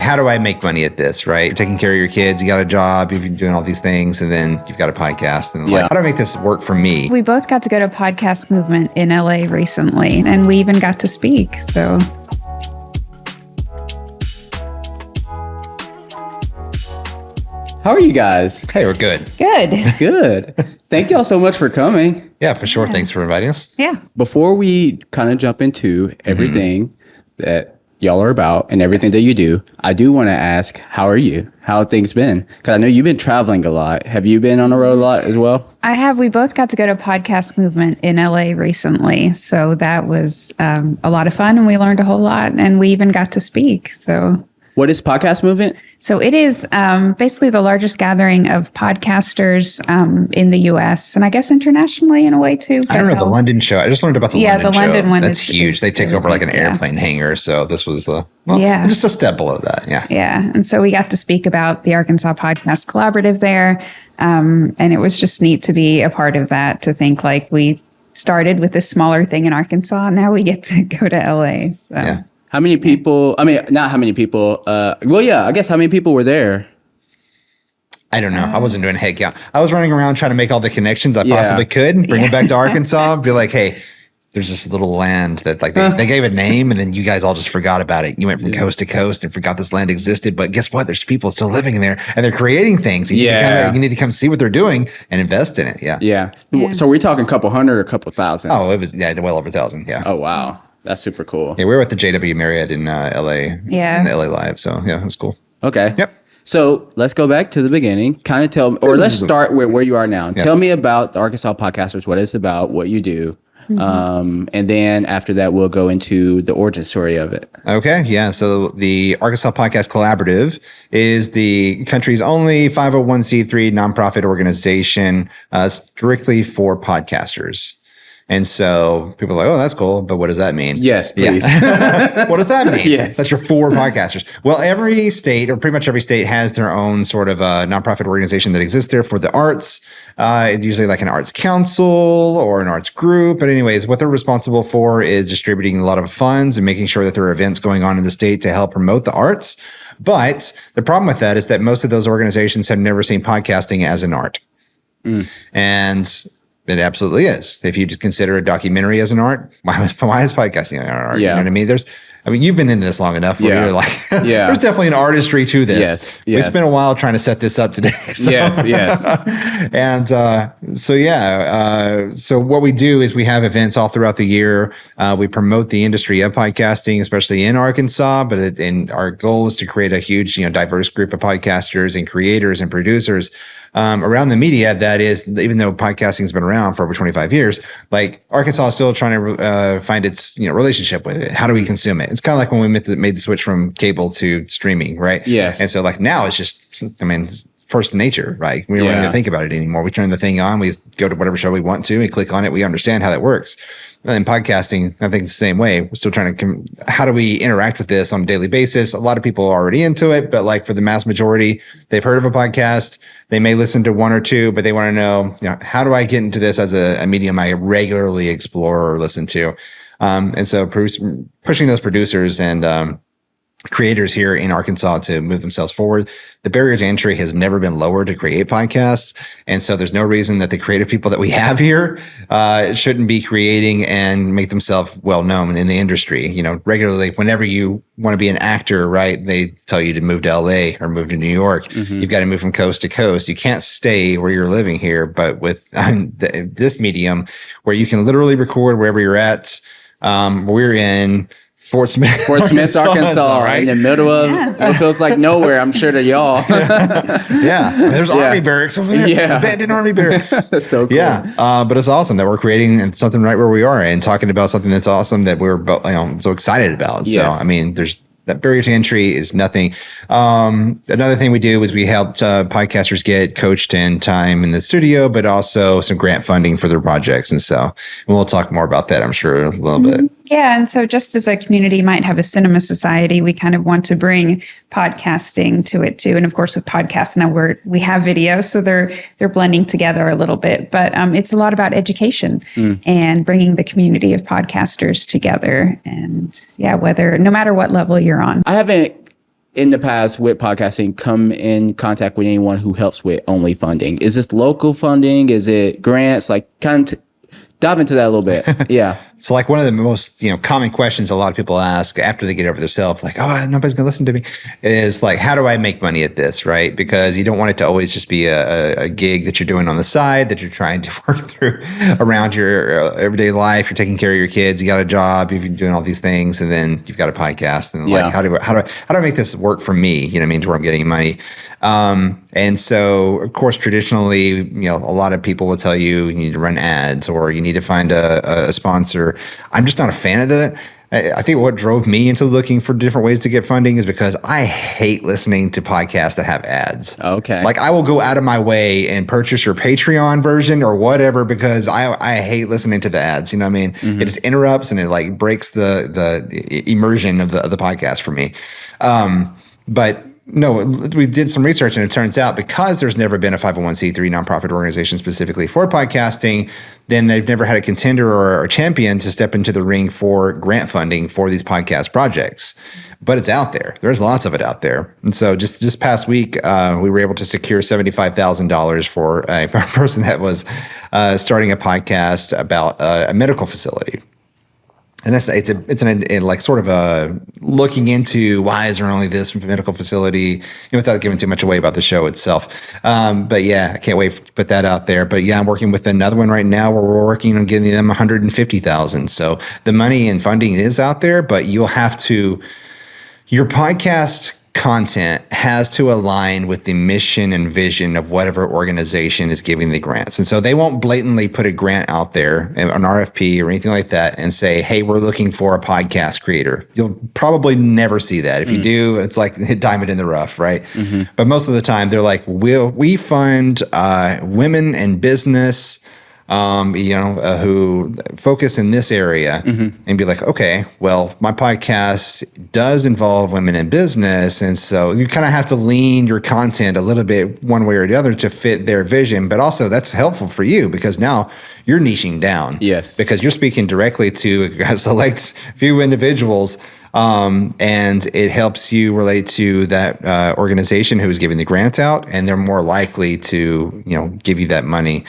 how do I make money at this, right? You're taking care of your kids, you got a job, you've been doing all these things, and then you've got a podcast. And like, how do I make this work for me? We both got to go to Podcast Movement in LA recently, and we even got to speak. So how are you guys? Hey, we're good. good. Good. Thank y'all so much for coming. Yeah, for sure. Thanks for inviting us. Yeah. Before we kind of jump into everything that y'all are about and everything that you do, I do want to ask, how are you? How have things been? Because I know you've been traveling a lot. Have you been on the road a lot as well? I have. We both got to go to Podcast Movement in LA recently. So that was a lot of fun, and we learned a whole lot, and we even got to speak. What is Podcast Movement? So it is basically the largest gathering of podcasters in the U.S. and I guess internationally in a way too. I don't know the London show. I just learned about the London show. London one. That's huge. They take over like an airplane hangar. So this was just a step below that. Yeah. Yeah. And so we got to speak about the Arkansas Podcast Collaborative there. And it was just neat to be a part of that, to think like we started with this smaller thing in Arkansas. And now we get to go to LA. So. Yeah. How many people, I mean, not how many people, I guess how many people were there? I don't know. I wasn't doing head count. I was running around trying to make all the connections I possibly could, bring it back to Arkansas, be like, hey, there's this little land that like they gave a name and then you guys all just forgot about it. You went from coast to coast and forgot this land existed. But guess what? There's people still living in there and they're creating things. You need to come see what they're doing and invest in it. Yeah. So we're talking a couple hundred or a couple thousand? Oh, it was well over 1,000. Yeah. Oh, wow. That's super cool. Yeah, we were at the JW Marriott in LA. Yeah. In the LA Live. So yeah, it was cool. Okay. Yep. So let's go back to the beginning. Kind of let's start with where you are now. Yeah. Tell me about the Arkansas Podcasters, what it's about, what you do. And then after that, we'll go into the origin story of it. Okay. Yeah. So the Arkansas Podcast Collaborative is the country's only 501c3 nonprofit organization strictly for podcasters. And so people are like, oh, that's cool. But what does that mean? Yes, please. What does that mean? Yes. That's your for podcasters. Well, every state or pretty much every state has their own sort of nonprofit organization that exists there for the arts. It's usually like an arts council or an arts group. But anyways, what they're responsible for is distributing a lot of funds and making sure that there are events going on in the state to help promote the arts. But the problem with that is that most of those organizations have never seen podcasting as an art. And it absolutely is. If you just consider a documentary as an art, why is podcasting an art? Yeah. You know what I mean? You've been into this long enough where you're like, there's definitely an artistry to this. Yes. We spent a while trying to set this up today. So. Yes. And so what we do is we have events all throughout the year. We promote the industry of podcasting, especially in Arkansas, and our goal is to create a huge, diverse group of podcasters and creators and producers around the media. That is, even though podcasting has been around for over 25 years, like Arkansas is still trying to find its relationship with it. How do we consume it? It's kind of like when we made the switch from cable to streaming, right? Yes. And so like now it's just, first nature, right? We don't even think about it anymore. We turn the thing on, we go to whatever show we want to, we click on it, we understand how that works. And in podcasting, I think it's the same way. We're still trying to, how do we interact with this on a daily basis? A lot of people are already into it, but like for the mass majority, they've heard of a podcast. They may listen to one or two, but they want to know, how do I get into this as a medium I regularly explore or listen to? And so pushing those producers and creators here in Arkansas to move themselves forward. The barrier to entry has never been lower to create podcasts. And so there's no reason that the creative people that we have here shouldn't be creating and make themselves well known in the industry. Regularly, whenever you want to be an actor, right, they tell you to move to LA or move to New York. Mm-hmm. You've got to move from coast to coast. You can't stay where you're living here. But with this medium where you can literally record wherever you're at, we're in Fort Smith, Arkansas, right? In the middle of it feels like nowhere. I'm sure to y'all. There's army barracks over there. Abandoned army barracks. That's so cool. But it's awesome that we're creating something right where we are and talking about something that's awesome that we're so excited about. Yes. So there's that barrier to entry is nothing. Another thing we do is we helped podcasters get coached in time in the studio, but also some grant funding for their projects. And so we'll talk more about that, I'm sure, a little bit. Yeah. And so just as a community might have a cinema society, we kind of want to bring podcasting to it too. And of course with podcasts now we have video, so they're blending together a little bit, but it's a lot about education and bringing the community of podcasters together. And no matter what level you're on. I haven't in the past with podcasting come in contact with anyone who helps with only funding? Is this local funding? Is it grants? Like, kind of dive into that a little bit. Yeah. So like one of the most, common questions a lot of people ask after they get over themselves, like, oh, nobody's gonna listen to me, is like, how do I make money at this? Right. Because you don't want it to always just be a gig that you're doing on the side that you're trying to work through around your everyday life. You're taking care of your kids. You got a job. You've been doing all these things, and then you've got a podcast. And like, how do I make this work for me? You know what I mean? To where I'm getting money. And so, of course, traditionally, a lot of people will tell you need to run ads or you need to find a sponsor. I'm just not a fan of that. I think what drove me into looking for different ways to get funding is because I hate listening to podcasts that have ads. Okay. Like I will go out of my way and purchase your Patreon version or whatever because I hate listening to the ads. You know what I mean? It just interrupts and it like breaks the immersion of the podcast for me. But no, we did some research and it turns out because there's never been a 501c3 nonprofit organization specifically for podcasting, then they've never had a contender or a champion to step into the ring for grant funding for these podcast projects. But it's out there. There's lots of it out there. And so just past week, we were able to secure $75,000 for a person that was starting a podcast about a medical facility. And it's like sort of a looking into why is there only this medical facility, without giving too much away about the show itself. But yeah, I can't wait to put that out there. But yeah, I'm working with another one right now where we're working on getting them $150,000. So the money and funding is out there, but your podcast content has to align with the mission and vision of whatever organization is giving the grants. And so they won't blatantly put a grant out there, an RFP or anything like that, and say, hey, we're looking for a podcast creator. You'll probably never see that. If you do, it's like a diamond in the rough, right? But most of the time they're like, we fund women in business, who focus in this area and be like, okay, well, my podcast does involve women in business. And so you kind of have to lean your content a little bit one way or the other to fit their vision. But also that's helpful for you because now you're niching down. Yes. Because you're speaking directly to a select few individuals. And it helps you relate to that organization who is giving the grant out, and they're more likely to, give you that money.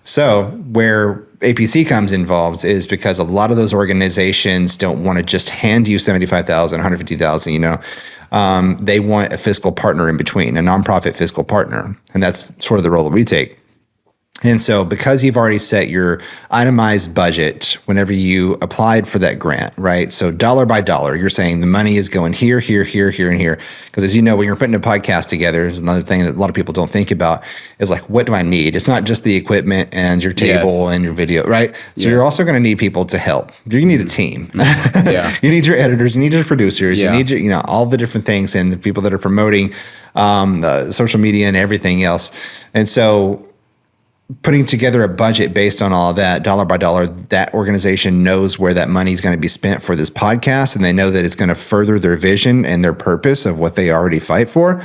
So where APC comes involved is because a lot of those organizations don't want to just hand you $75,000, $150,000, they want a fiscal partner in between, a nonprofit fiscal partner. And that's sort of the role that we take. And so because you've already set your itemized budget whenever you applied for that grant, right? So dollar by dollar, you're saying the money is going here, here, here, here, and here. Because as you know, when you're putting a podcast together, there's another thing that a lot of people don't think about is like, what do I need? It's not just the equipment and your table and your video, right? So you're also going to need people to help. You need a team. You need your editors, you need your producers, you need your, all the different things and the people that are promoting social media and everything else. And so putting together a budget based on all of that, dollar by dollar, that organization knows where that money is going to be spent for this podcast, and they know that it's going to further their vision and their purpose of what they already fight for.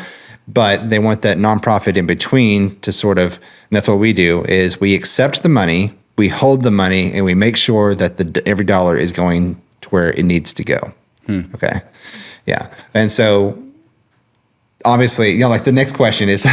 But they want that nonprofit in between to sort of, and that's what we do, is we accept the money, we hold the money, and we make sure that every dollar is going to where it needs to go. Okay. Yeah. And so obviously, like the next question is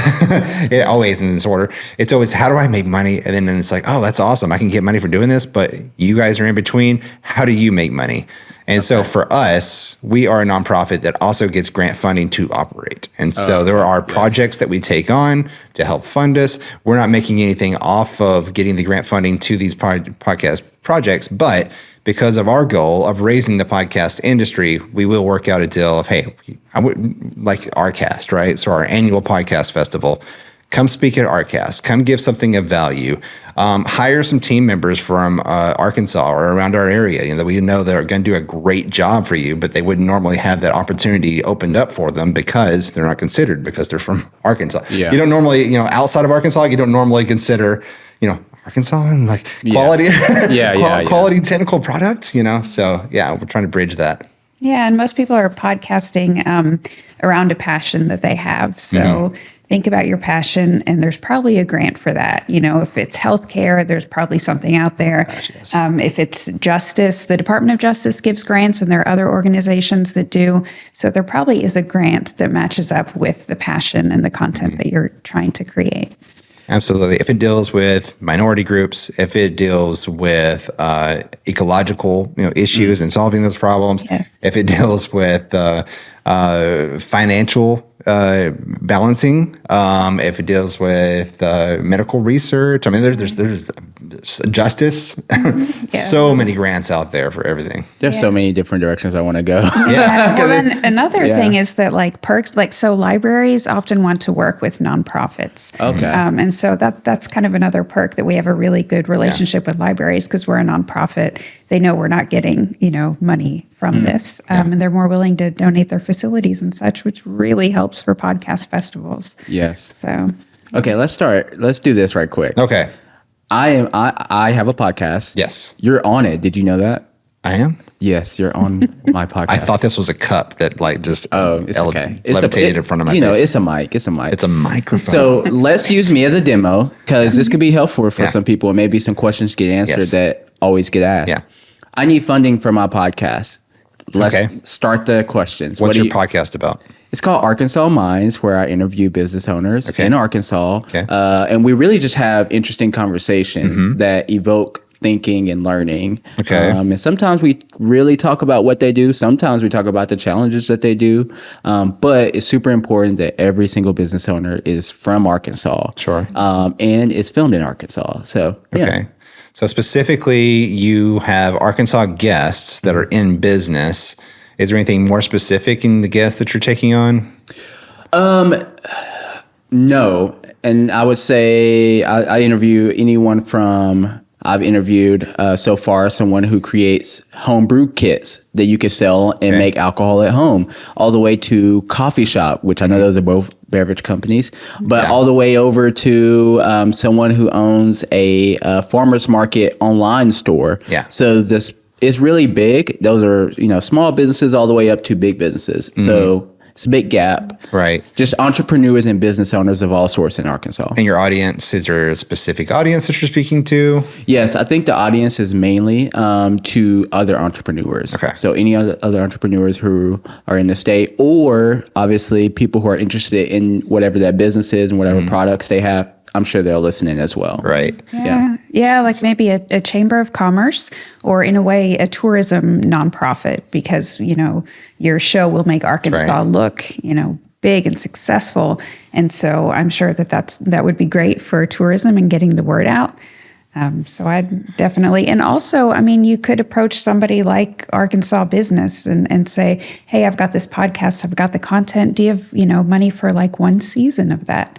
always in this order. It's always, how do I make money? And then it's like, oh, that's awesome. I can get money for doing this, but you guys are in between. How do you make money? And so for us, we are a nonprofit that also gets grant funding to operate. And so there are projects that we take on to help fund us. We're not making anything off of getting the grant funding to these podcast projects, but because of our goal of raising the podcast industry, we will work out a deal of, hey, I would like ARCAST, right? So our annual podcast festival, come speak at ARCAST, come give something of value, hire some team members from Arkansas or around our area, that we know they're going to do a great job for you, but they wouldn't normally have that opportunity opened up for them because they're not considered because they're from Arkansas. Yeah. You don't normally, outside of Arkansas, you don't normally consider, Arkansas and like quality, quality technical products, So yeah, we're trying to bridge that. Yeah, and most people are podcasting around a passion that they have. So think about your passion, and there's probably a grant for that. If it's healthcare, there's probably something out there. Yes. If it's justice, the Department of Justice gives grants, and there are other organizations that do. So there probably is a grant that matches up with the passion and the content that you're trying to create. Absolutely. If it deals with minority groups, if it deals with ecological issues and solving those problems, if it deals with financial balancing, if it deals with medical research, I mean, there's justice. So many grants out there for everything. There's so many different directions I want to go. Yeah. Well, then another thing is that perks, so libraries often want to work with nonprofits. Okay. And so that's kind of another perk, that we have a really good relationship with libraries, because we're a nonprofit. They know we're not getting, money from this. And they're more willing to donate their facilities and such, which really helps for podcast festivals. Yes. So. Okay, let's start. Let's do this right quick. Okay. I have a podcast. Yes. You're on it. Did you know that? I am. Yes, you're on my podcast. I thought this was a cup that just it's okay. levitated in front of my face. It's a mic. It's a mic. It's a microphone. So let's use me as a demo, because this could be helpful for some people, and maybe some questions get answered that always get asked. Yeah. I need funding for my podcast. Let's start the questions. What's your podcast about? It's called Arkansas Minds, where I interview business owners in Arkansas. Okay. And we really just have interesting conversations that evoke thinking and learning. Okay. And sometimes we really talk about what they do. Sometimes we talk about the challenges that they do. But it's super important that every single business owner is from Arkansas. Sure. And it's filmed in Arkansas. So, yeah. Okay. So specifically, you have Arkansas guests that are in business. Is there anything more specific in the guests that you're taking on? No. And I would say I interview anyone from, I've interviewed so far someone who creates homebrew kits that you can sell and make alcohol at home, all the way to coffee shop, which I know those are both beverage companies, but all the way over to someone who owns a farmer's market online store. Yeah. So this is really big. Those are, small businesses all the way up to big businesses. So it's a big gap. Right. Just entrepreneurs and business owners of all sorts in Arkansas. And your audience, is there a specific audience that you're speaking to? Yes, I think the audience is mainly to other entrepreneurs. Okay. So any other entrepreneurs who are in the state, or obviously people who are interested in whatever that business is and whatever products they have. I'm sure they'll listen in as well. Right. Yeah, like maybe a chamber of commerce, or in a way a tourism nonprofit, because your show will make Arkansas look big and successful, and so I'm sure that would be great for tourism and getting the word out. So I'd definitely, and also, I mean, you could approach somebody like Arkansas Business and say, hey, I've got this podcast, I've got the content. Do you have money for like one season of that?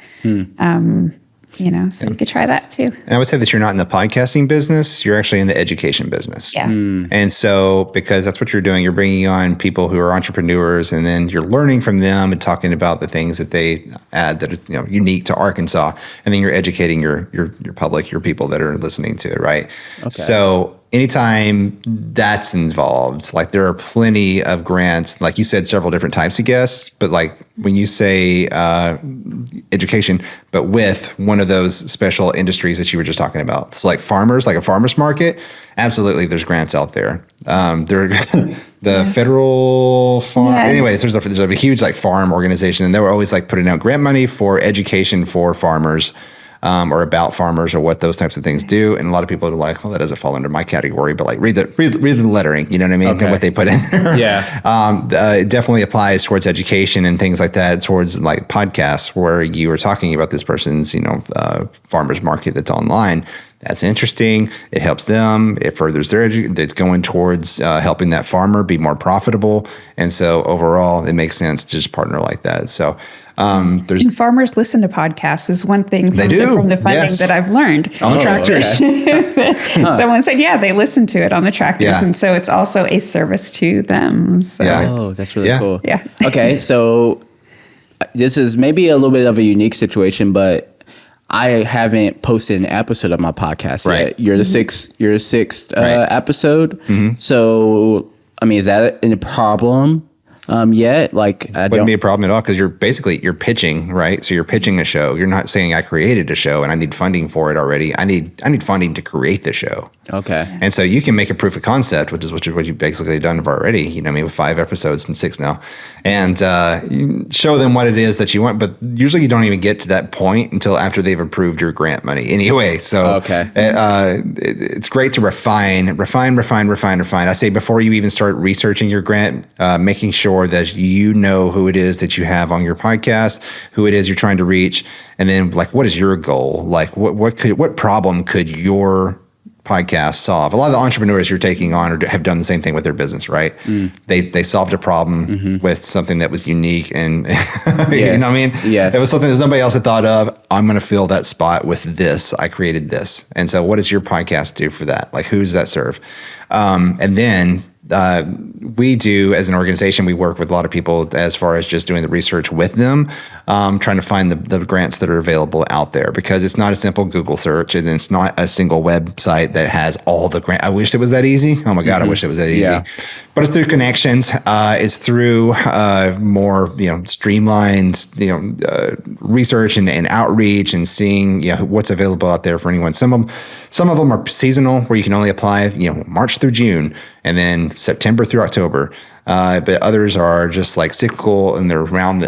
So you could try that too. And I would say that you're not in the podcasting business, you're actually in the education business. Yeah. And so, because that's what you're doing, you're bringing on people who are entrepreneurs, and then you're learning from them and talking about the things that they add that is unique to Arkansas. And then you're educating your public, your people that are listening to it, right? Okay. So anytime that's involved, like there are plenty of grants, like you said, several different types of guests, but like when you say education, but with one of those special industries that you were just talking about, so like farmers, like a farmer's market, absolutely, there's grants out there. The federal farm, anyways, there's a huge like farm organization, and they were always like putting out grant money for education for farmers. Or about farmers, or what those types of things do. And a lot of people are like, well, that doesn't fall under my category, but like read the lettering, you know what I mean? Okay. And what they put in there. Yeah. It definitely applies towards education and things like that, towards like podcasts where you are talking about this person's, farmer's market that's online. That's interesting. It helps them. It furthers their it's going towards helping that farmer be more profitable. And so overall, it makes sense to just partner like that. So there's and farmers listen to podcasts is one thing from the funding that I've learned. On the tractors. Okay. Someone said, they listen to it on the tractors. Yeah. And so it's also a service to them. So that's really cool. Yeah. Okay. So this is maybe a little bit of a unique situation, but I haven't posted an episode of my podcast yet. You're the sixth episode. So, I mean, is that a problem? Yet. Like, I Wouldn't be a problem at all because you're pitching, right? So you're pitching a show. You're not saying I created a show and I need funding for it already. I need funding to create the show. Okay. And so you can make a proof of concept, which is what you've basically done already. You know, I mean, with 5 episodes and 6 now, and you show them what it is that you want. But usually, you don't even get to that point until after they've approved your grant money, anyway. So it's great to refine. I say before you even start researching your grant, making sure that you know who it is that you have on your podcast, who it is you're trying to reach, and then like, what is your goal? Like, what problem could your podcast solve? A lot of the entrepreneurs you're taking on have done the same thing with their business, right? They solved a problem with something that was unique, and you know what I mean? Yes. It was something that nobody else had thought of. I'm going to fill that spot with this. I created this. And so what does your podcast do for that? Like, who does that serve? And then we do, as an organization, we work with a lot of people as far as just doing the research with them, trying to find the grants that are available out there, because it's not a simple Google search and it's not a single website that has all the grants. I wish it was that easy. Oh my God, I wish it was that easy. Yeah. But it's through connections. It's through more, streamlined, research and outreach and seeing, what's available out there for anyone. Some of them are seasonal, where you can only apply, March through June, and then September through October. But others are just like cyclical, and they're around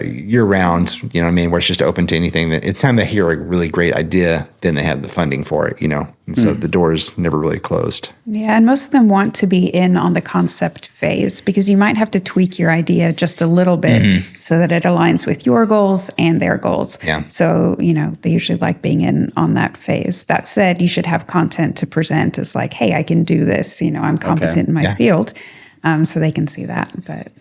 year round, you know what I mean? Where it's just open to anything. That it's time they hear a really great idea, then they have the funding for it, And so the door's never really closed. Yeah, and most of them want to be in on the concept phase, because you might have to tweak your idea just a little bit so that it aligns with your goals and their goals. Yeah. So, they usually like being in on that phase. That said, you should have content to present as like, hey, I can do this. I'm competent in my field. So they can see that. But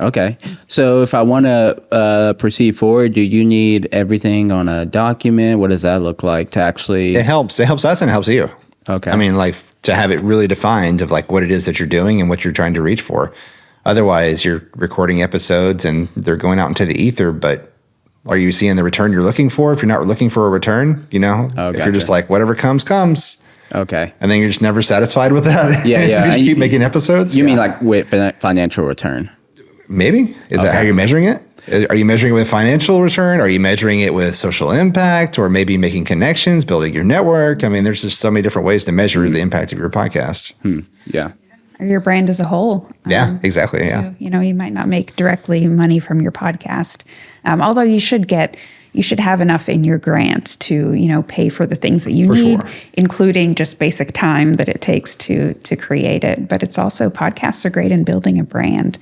okay. So if I want to proceed forward, do you need everything on a document? What does that look like to actually? It helps. It helps us and it helps you. Okay. I mean, like, to have it really defined of like what it is that you're doing and what you're trying to reach for. Otherwise, you're recording episodes and they're going out into the ether, but are you seeing the return you're looking for? If you're not looking for a return, if you're just like, whatever comes. Okay. And then you're just never satisfied with that. Yeah, so you just keep making episodes. You mean like with financial return? Maybe. Is that how you're measuring it? Are you measuring it with financial return? Are you measuring it with social impact, or maybe making connections, building your network? I mean, there's just so many different ways to measure the impact of your podcast. Yeah. Or your brand as a whole. Yeah, exactly. Yeah. So, you might not make directly money from your podcast, although you should have enough in your grant to, pay for the things that you need, including just basic time that it takes to create it. But it's also, podcasts are great in building a brand.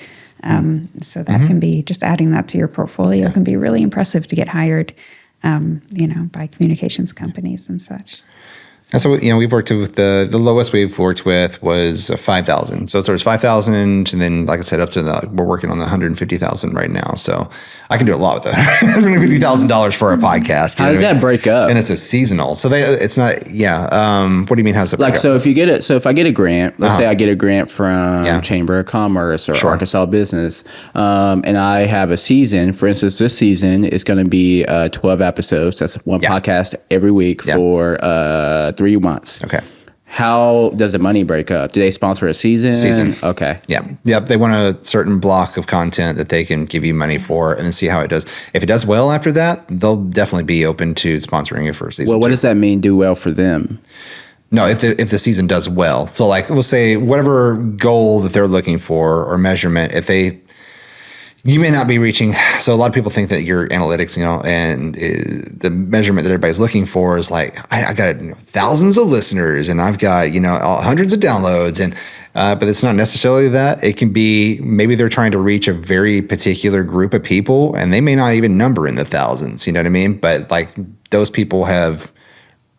So that can be, just adding that to your portfolio can be really impressive to get hired, by communications companies and such. And so, we've worked with the lowest we've worked with was 5,000. So there's 5,000, and then, like I said, up to we're working on the 150,000 right now. So I can do a lot with that. $150,000 for a podcast. How does that break up? And it's a seasonal, so it's not. Yeah. What do you mean? How's it break up? So if I get a grant, let's say I get a grant from Chamber of Commerce or Arkansas Business, and I have a season. For instance, this season is going to be 12 episodes. That's one podcast every week for 3 months. Okay. How does the money break up? Do they sponsor a season? Okay. Yeah. Yep. They want a certain block of content that they can give you money for, and then see how it does. If it does well after that, they'll definitely be open to sponsoring it for a season. Well, what does that mean, do well for them? No, if the season does well. So like, we'll say whatever goal that they're looking for or measurement, you may not be reaching. So a lot of people think that your analytics, and the measurement that everybody's looking for is like, I got thousands of listeners and I've got, hundreds of downloads, but it's not necessarily that. It can be, maybe they're trying to reach a very particular group of people and they may not even number in the thousands, you know what I mean? But like, those people have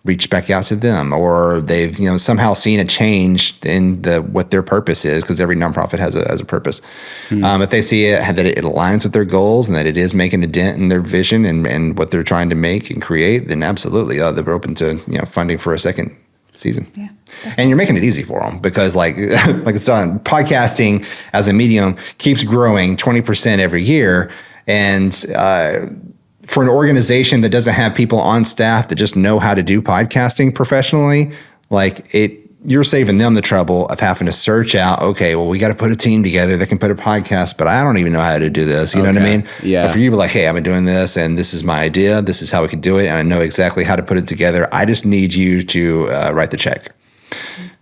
reached back out to them, or they've somehow seen a change in what their purpose is, because every nonprofit has a purpose. If they see that it aligns with their goals and that it is making a dent in their vision and what they're trying to make and create, then absolutely they're open to funding for a second season. Yeah, and you're making it easy for them, because like it's done. Podcasting as a medium keeps growing 20% every year, and for an organization that doesn't have people on staff that just know how to do podcasting professionally, like you're saving them the trouble of having to search out, okay, well, we got to put a team together that can put a podcast, but I don't even know how to do this. You know what I mean? Yeah. But for you to be like, hey, I've been doing this and this is my idea. This is how we can do it. And I know exactly how to put it together. I just need you to write the check.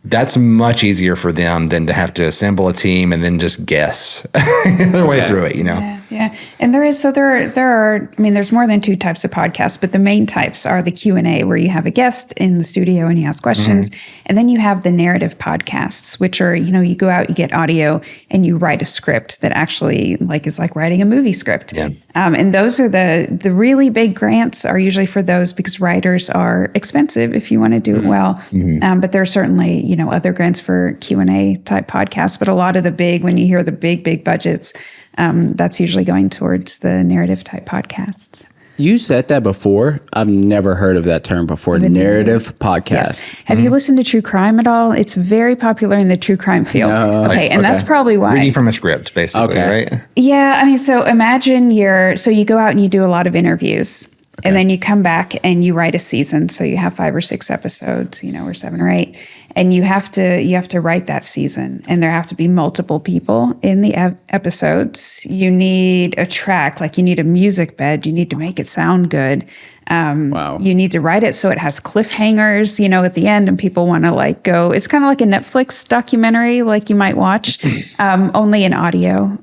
That's much easier for them than to have to assemble a team and then just guess their way through it, you know? Yeah. And there are, I mean, there's more than 2 types of podcasts, but the main types are the Q&A, where you have a guest in the studio and you ask questions. And then you have the narrative podcasts, which are, you go out, you get audio and you write a script that actually is like writing a movie script. Yeah. And those are the really big grants are usually for those, because writers are expensive if you want to do it well. But there are certainly, other grants for Q&A type podcasts, but a lot of when you hear the big budgets, that's usually going towards the narrative type podcasts. You said that before. I've never heard of that term before. Narrative podcast. Yes. Have you listened to true crime at all? It's very popular in the true crime field. That's probably why. Reading from a script, basically, right? Yeah. I mean, so imagine you go out and you do a lot of interviews. And then you come back and you write a season. So you have 5 or 6 episodes, or 7 or 8, and you have to write that season. And there have to be multiple people in the episodes. You need a track, you need a music bed. You need to make it sound good. Wow. You need to write it so it has cliffhangers, at the end, and people want to go. It's kind of like a Netflix documentary, you might watch, only in audio.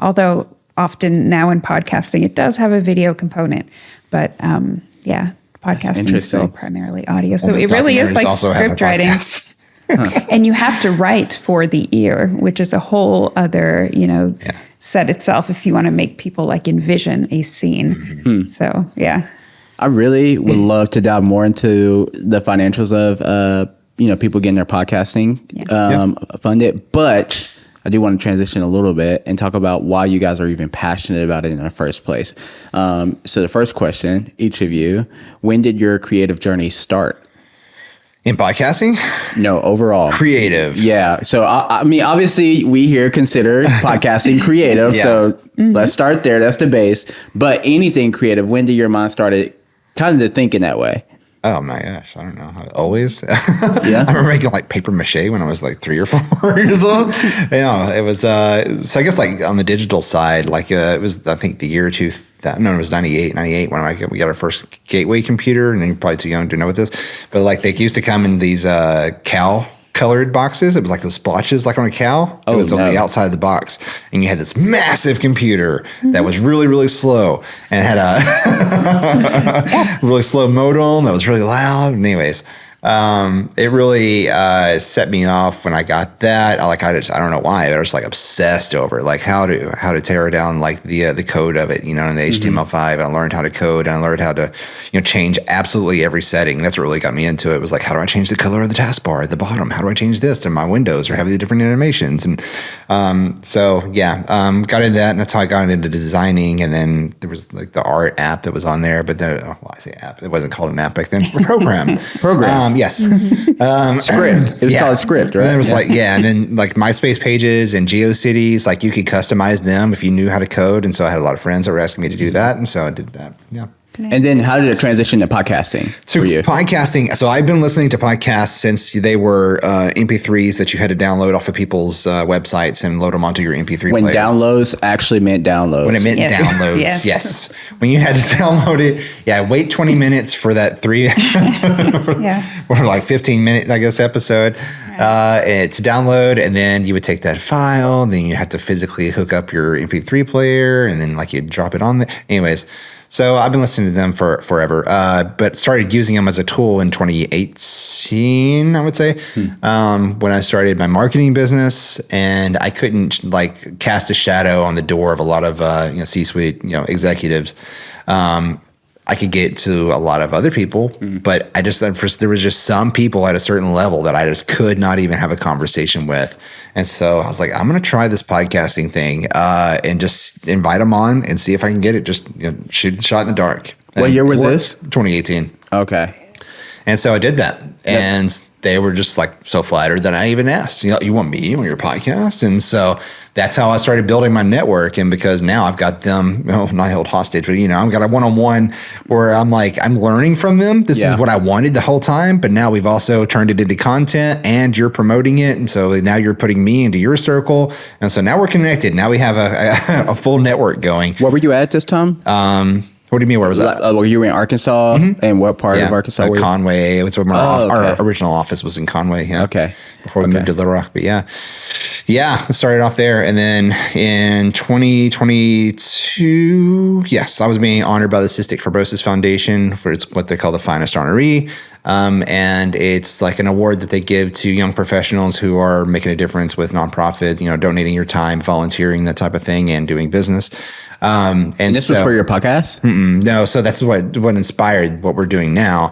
Although often now in podcasting, it does have a video component. But podcasting is still primarily audio. So it really is like script writing. And you have to write for the ear, which is a whole other, set itself if you want to make people envision a scene. So, yeah. I really would love to dive more into the financials of, people getting their podcasting funded. But I do want to transition a little bit and talk about why you guys are even passionate about it in the first place. So the first question, each of you, when did your creative journey start? In podcasting? No, overall. Creative. Yeah. So, I mean, obviously we here consider podcasting creative. So let's start there. That's the base. But anything creative, when did your mind started kind of thinking that way? Oh my gosh, I don't know. Always. Yeah. I remember making paper mache when I was 3 or 4 years old. It was so I guess on the digital side, it was I think the year 2000. No, it was 98 when we got our first Gateway computer, and you're probably too young to know what this, but they used to come in these cow colored boxes. It was the splotches on a cow. It was on the outside of the box, and you had this massive computer that was really, really slow and had a really slow modem that was really loud. And anyways, it really set me off when I got that. I don't know why, but I was obsessed over how to tear down the code of it, in the HTML5. I learned how to code, and I learned how to change absolutely every setting. That's what really got me into it. It was how do I change the color of the taskbar at the bottom? How do I change this to my windows or have the different animations? And got into that, and that's how I got into designing. And then there was the art app that was on there, but I say app, it wasn't called an app back then. Program. Yes. Script. It was called Script, right? And it was and then MySpace pages and GeoCities, you could customize them if you knew how to code. And so I had a lot of friends that were asking me to do that. And so I did that. Yeah. And then how did it transition to podcasting for you? Podcasting. So I've been listening to podcasts since they were MP3s that you had to download off of people's websites and load them onto your MP3 player. When downloads actually meant downloads. When it meant downloads. Yes. When you had to download it. Wait 20 minutes for that 15-minute, I guess, episode to download. And then you would take that file. Then you had to physically hook up your MP3 player. And then you'd drop it on there. Anyways. So I've been listening to them for forever, but started using them as a tool in 2018, I would say, when I started my marketing business, and I couldn't cast a shadow on the door of a lot of C-suite executives. I could get to a lot of other people, but there was just some people at a certain level that I just could not even have a conversation with. And so I was like, I'm going to try this podcasting thing and just invite them on and see if I can get it. Just shoot the shot in the dark. What year was this? 2018. Okay. And so I did that. And they were just like so flattered that I even asked, you want me on your podcast? And so that's how I started building my network. And because now I've got them, not held hostage, but I've got a one-on-one where I'm learning from them. This is what I wanted the whole time, but now we've also turned it into content and you're promoting it. And so now you're putting me into your circle. And so now we're connected. Now we have a full network going. Where were you at this time? What do you mean? Where was that? Were you in Arkansas? And what part of Arkansas were you? Conway. It's where our original office was in Conway. Yeah. Okay. Before we moved to Little Rock. But yeah, it started off there. And then in 2022, yes, I was being honored by the Cystic Fibrosis Foundation for it's what they call the finest honoree. And it's like an award that they give to young professionals who are making a difference with nonprofits, donating your time, volunteering, that type of thing, and doing business. And this was for your podcast? No, so that's what inspired what we're doing now.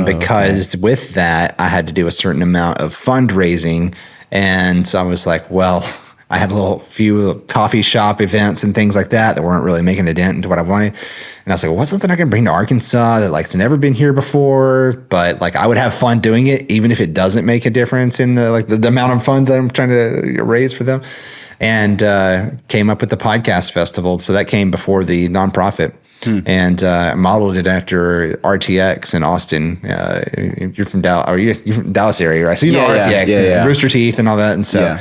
Because with that, I had to do a certain amount of fundraising. And so I was like, well, I had a few coffee shop events and things like that weren't really making a dent into what I wanted. And I was like, well, what's something I can bring to Arkansas that it's never been here before, but I would have fun doing it, even if it doesn't make a difference in the amount of fun that I'm trying to raise for them. And came up with the podcast festival. So that came before the nonprofit. And modeled it after RTX in Austin. You're from Dallas, you're from Dallas area, right? So RTX and Rooster Teeth and all that. And so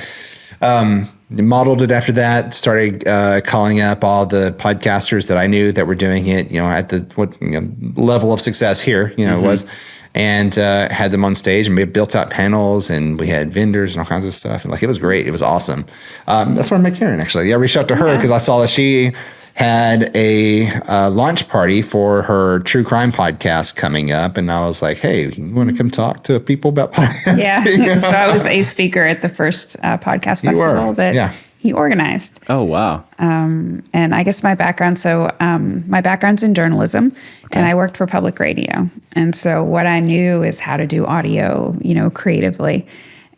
modeled it after that, started calling up all the podcasters that I knew that were doing it, at the level of success here, it was. And had them on stage, and we built out panels, and we had vendors and all kinds of stuff. And it was great. It was awesome. That's where I met Karen, actually. I reached out to her because I saw that she had a launch party for her true crime podcast coming up. And I was like, hey, you want to come talk to people about podcasting? Yeah. So I was a speaker at the first podcast festival that he organized. Oh, wow. And I guess my background, my background's in journalism, and I worked for public radio. And so what I knew is how to do audio, creatively.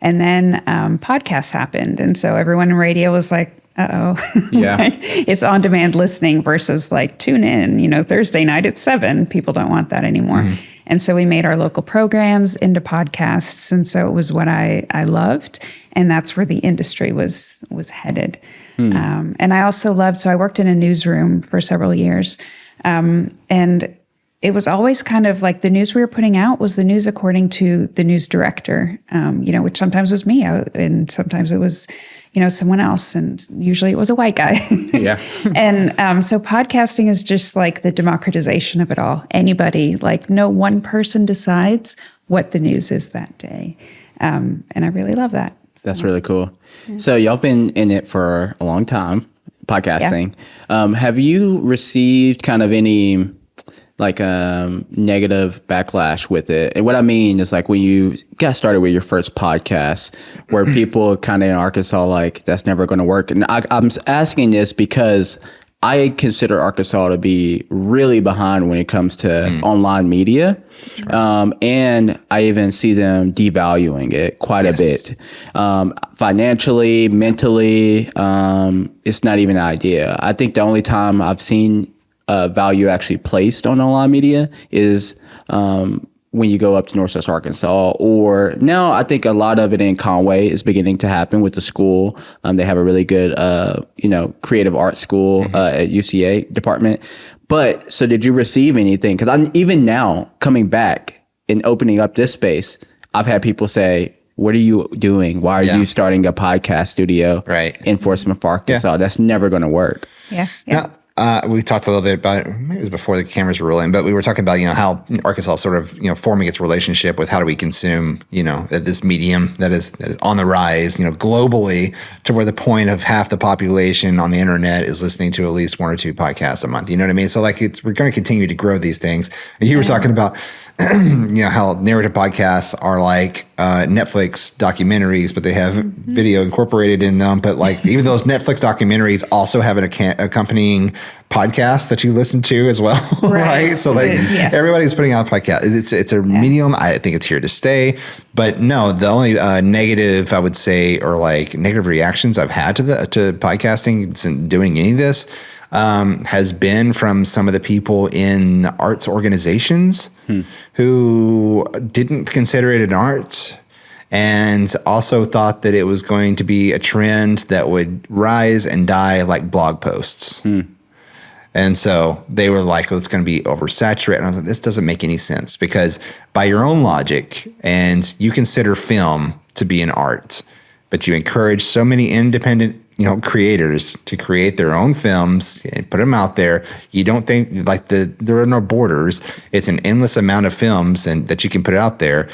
And then podcasts happened. And so everyone in radio was like, yeah, it's on-demand listening versus tune in, Thursday night at 7. People don't want that anymore. And so we made our local programs into podcasts. And so it was what I loved. And that's where the industry was headed. And I also loved, so I worked in a newsroom for several years. And it was always kind of the news we were putting out was the news according to the news director, which sometimes was me, and sometimes it was, someone else, and usually it was a white guy. Yeah. And so podcasting is just the democratization of it all. Anybody, no one person decides what the news is that day. And I really love that. That's really cool. Yeah. So y'all been in it for a long time, podcasting. Yeah. Have you received kind of any negative backlash with it? And what I mean is when you got started with your first podcast, where people kind of in Arkansas that's never going to work. And I'm asking this because I consider Arkansas to be really behind when it comes to online media. And I even see them devaluing it quite a bit. Financially, mentally, it's not even an idea. I think the only time I've seen value actually placed on online media is when you go up to Northwest Arkansas, or now I think a lot of it in Conway is beginning to happen with the school. They have a really good, creative arts school at UCA department. But so did you receive anything? Because I'm even now coming back and opening up this space, I've had people say, what are you doing? Why are you starting a podcast studio? Right. Enforcement for Arkansas. That's never going to work. Yeah. Now, we talked a little bit about, maybe it was before the cameras were rolling, but we were talking about, how Arkansas sort of, forming its relationship with how do we consume, this medium that is on the rise, globally, to where the point of half the population on the internet is listening to at least one or two podcasts a month. You know what I mean? So we're going to continue to grow these things. And you were talking about, how narrative podcasts are like Netflix documentaries, but they have video incorporated in them. But even those Netflix documentaries also have an accompanying podcast that you listen to as well, right? So everybody's putting out a podcast. It's a medium. I think it's here to stay. But no, the only negative I would say, or negative reactions I've had to podcasting since doing any of this, has been from some of the people in the arts organizations who didn't consider it an art, and also thought that it was going to be a trend that would rise and die like blog posts. And so they were like, well, it's going to be oversaturated. And I was like, this doesn't make any sense, because by your own logic, and you consider film to be an art, but you encourage so many independent, creators to create their own films and put them out there. You don't think like there are no borders. It's an endless amount of films and that you can put out there.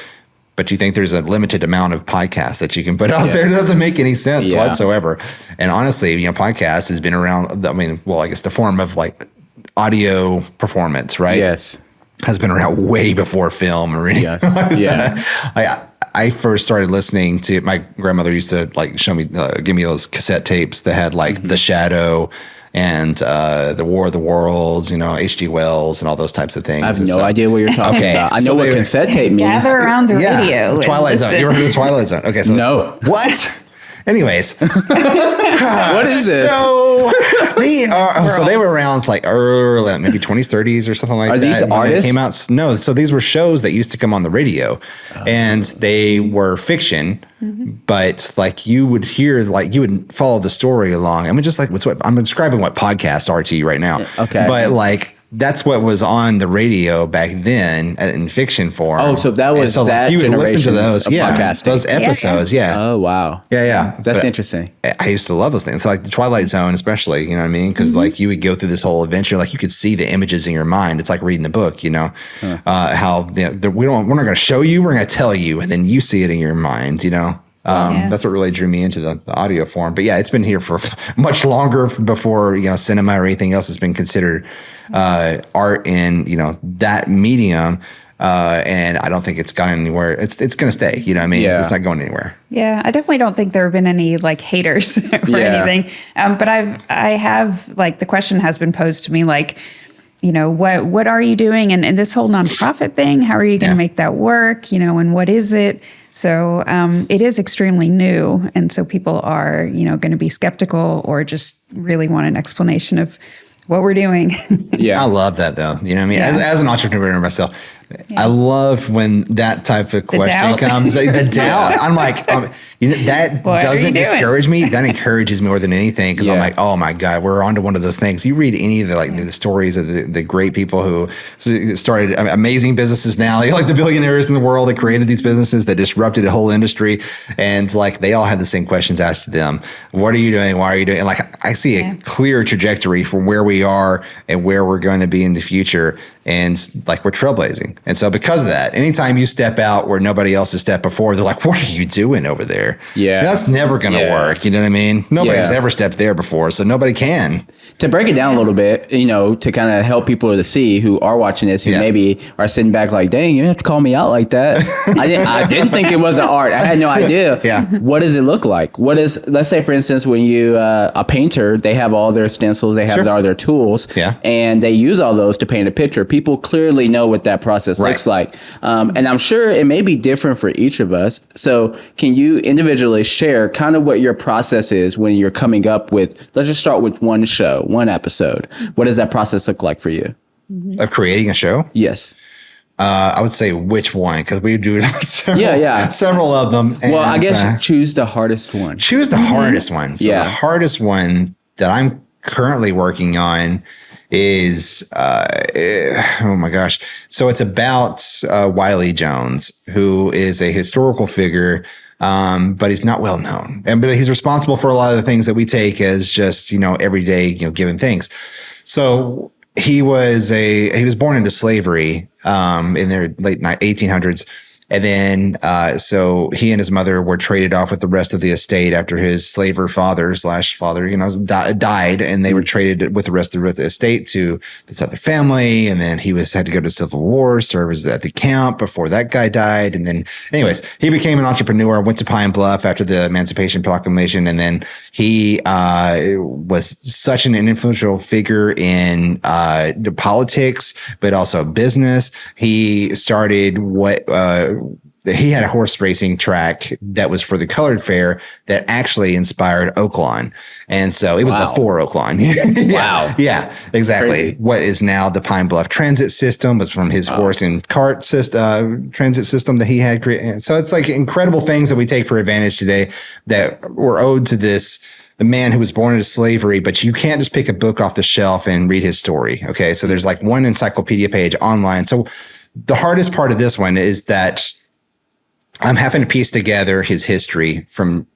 But you think there's a limited amount of podcasts that you can put out there. It doesn't make any sense whatsoever. And honestly, podcast has been around. I guess the form of like audio performance, right? Yes. Has been around way before film or anything. Yes. Yeah. I first started listening to, my grandmother used to like show me, give me those cassette tapes that had like The Shadow and The War of the Worlds, H.G. Wells and all those types of things. I have no idea what you're talking about. I know what cassette tape means. Gather around the radio. Twilight Zone. You ever heard of the Twilight Zone? Okay, so no. What? Anyways, what is this? So they were around like early, maybe 20s, 30s, or something like that. Are these artists? They came out. No, so these were shows that used to come on the radio, and they were fiction. But like you would hear, like you would follow the story along. I mean, just like I'm describing what podcasts are to you right now. Okay, but like. That's what was on the radio back then in fiction form. Oh, so that was that you would listen to those, podcasting. Those episodes, Oh, wow. Yeah. That's interesting. I used to love those things. So like the Twilight Zone, especially, you know what I mean? Because like you would go through this whole adventure, like you could see the images in your mind. It's like reading a book, how we're not going to show you, we're going to tell you, and then you see it in your mind, That's what really drew me into the audio form. But yeah, it's been here for much longer before, cinema or anything else has been considered art in, that medium. And I don't think it's gone anywhere. It's going to stay, Yeah. It's not going anywhere. Yeah, I definitely don't think there have been any like haters or anything. But I have like the question has been posed to me like, what are you doing? And this whole nonprofit thing, how are you going to make that work? And what is it? So it is extremely new. And so people are, going to be skeptical or just really want an explanation of what we're doing. I love that though. You know what I mean? As an entrepreneur myself, I love when that type of question comes. The doubt. I'm like, that doesn't discourage me. That encourages me more than anything, because I'm like, oh my God, we're onto one of those things. You read any of the stories of the great people who started amazing businesses now, like the billionaires in the world that created these businesses that disrupted a whole industry. And like, they all had the same questions asked to them. What are you doing? Why are you doing? And like, I see a clear trajectory from where we are and where we're going to be in the future. And like, we're trailblazing. And so because of that, anytime you step out where nobody else has stepped before, they're like, what are you doing over there? Yeah. That's never going to work. You know what I mean? Nobody's ever stepped there before, so nobody can. To break it down a little bit, to kind of help people to see who are watching this, who maybe are sitting back like, dang, you have to call me out like that. I didn't think it was an art. I had no idea. What does it look like? Let's say, for instance, when you, a painter, they have all their stencils, they have all their tools, and they use all those to paint a picture. People clearly know what that process looks like. And I'm sure it may be different for each of us. So can you individually share kind of what your process is when you're coming up with, let's just start with one show, one episode. What does that process look like for you? Of creating a show? Yes. I would say which one, because we do several of them. And, well, I guess choose the hardest one. Choose the hardest one. So the hardest one that I'm currently working on is oh my gosh. So it's about Wiley Jones, who is a historical figure, but he's not well known. But he's responsible for a lot of the things that we take as just, everyday, given things. So he was born into slavery in their late 1800s. And then, so he and his mother were traded off with the rest of the estate after his slaver father, died, and they were traded with the rest of the estate to this other family. And then he had to go to Civil War, serve at the camp before that guy died. And then anyways, he became an entrepreneur, went to Pine Bluff after the Emancipation Proclamation. And then he, was such an influential figure in, the politics, but also business. He started he had a horse racing track that was for the Colored Fair that actually inspired Oaklawn. And so it was before Oaklawn. Wow. Yeah, exactly. Crazy. What is now the Pine Bluff Transit System was from his horse and cart transit system that he had created. So it's like incredible things that we take for advantage today that were owed to the man who was born into slavery, but you can't just pick a book off the shelf and read his story. Okay. So there's like one encyclopedia page online. So the hardest part of this one is that I'm having to piece together his history from,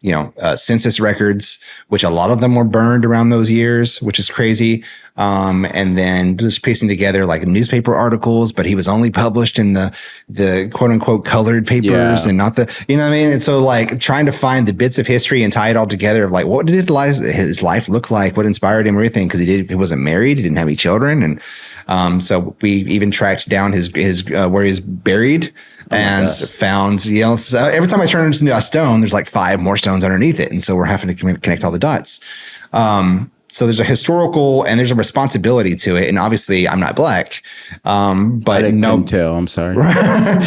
census records, which a lot of them were burned around those years, which is crazy. And then just piecing together like newspaper articles, but he was only published in the quote unquote colored papers and not the, you know what I mean? And so like trying to find the bits of history and tie it all together of like, what did his life look like? What inspired him, everything? Cause he wasn't married. He didn't have any children. And, so we even tracked down his where he's buried. And found, so every time I turn it into a stone, there's like 5 more stones underneath it. And so we're having to connect all the dots. So there's a historical and there's a responsibility to it. And obviously I'm not black. But I couldn't tell. I'm sorry.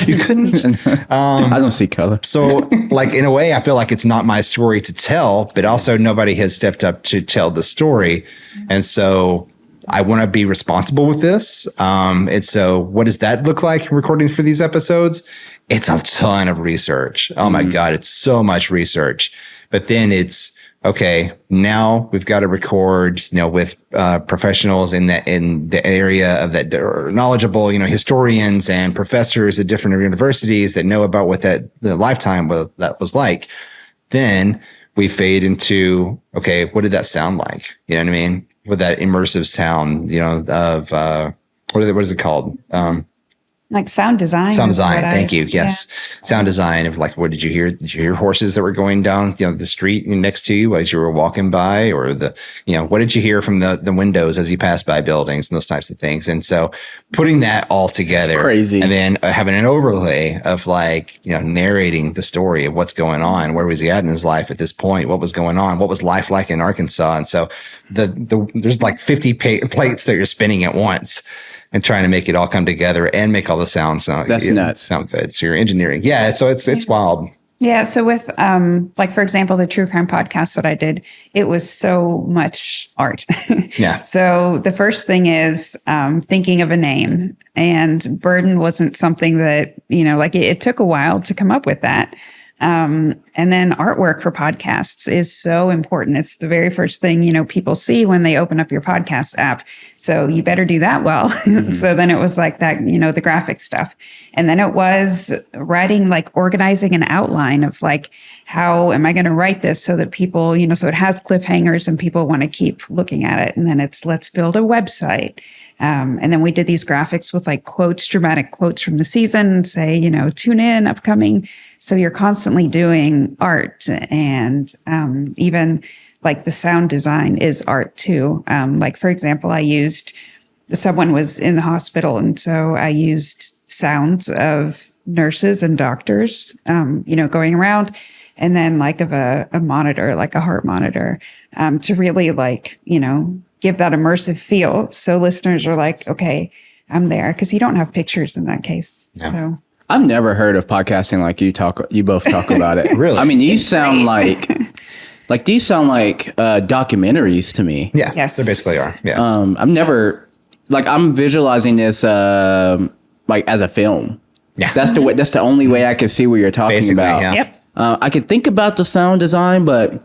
You couldn't. I don't see color. So like in a way, I feel like it's not my story to tell, but also nobody has stepped up to tell the story. And so I want to be responsible with this. And so what does that look like recording for these episodes? It's a ton of research. Oh my God. It's so much research, but then it's okay. Now we've got to record, with, professionals in the area of that are knowledgeable, historians and professors at different universities that know about what the lifetime that was like. Then we fade into, okay, what did that sound like? You know what I mean? With that immersive sound, of what is it called? Like sound design. Sound design. Thank you. Yes. Yeah. Sound design of like, what did you hear? Did you hear horses that were going down, the street next to you as you were walking by, or what did you hear from the windows as you passed by buildings and those types of things? And so putting that all together, crazy. And then having an overlay of like, narrating the story of what's going on. Where was he at in his life at this point? What was going on? What was life like in Arkansas? And so there's like 50 plates that you're spinning at once. And trying to make it all come together and make all the sounds sound good. So you're engineering. Yeah. So it's wild. Yeah. So with, like, for example, the true crime podcast that I did, it was so much art. Yeah. So the first thing is, thinking of a name, and burden wasn't something that, it took a while to come up with that. And then artwork for podcasts is so important. It's the very first thing, people see when they open up your podcast app. So you better do that well. Mm-hmm. So then it was like that, the graphic stuff. And then it was writing, like organizing an outline of like, how am I going to write this so that people, so it has cliffhangers and people want to keep looking at it. And then it's, let's build a website. And then we did these graphics with like quotes, dramatic quotes from the season, say, tune in, upcoming. So you're constantly doing art, and even like the sound design is art too. Like, for example, someone was in the hospital, and so I used sounds of nurses and doctors, going around, and then like of a monitor, like a heart monitor, to really like, give that immersive feel. So listeners are like, okay, I'm there, because you don't have pictures in that case. No. So I've never heard of podcasting like you both talk about it. Really? I mean, these sound like documentaries to me. Yeah. Yes. They basically are. Yeah. I'm visualizing this like as a film. Yeah. That's the only way I can see what you're talking Basically, about. yeah. Yep. I can think about the sound design, but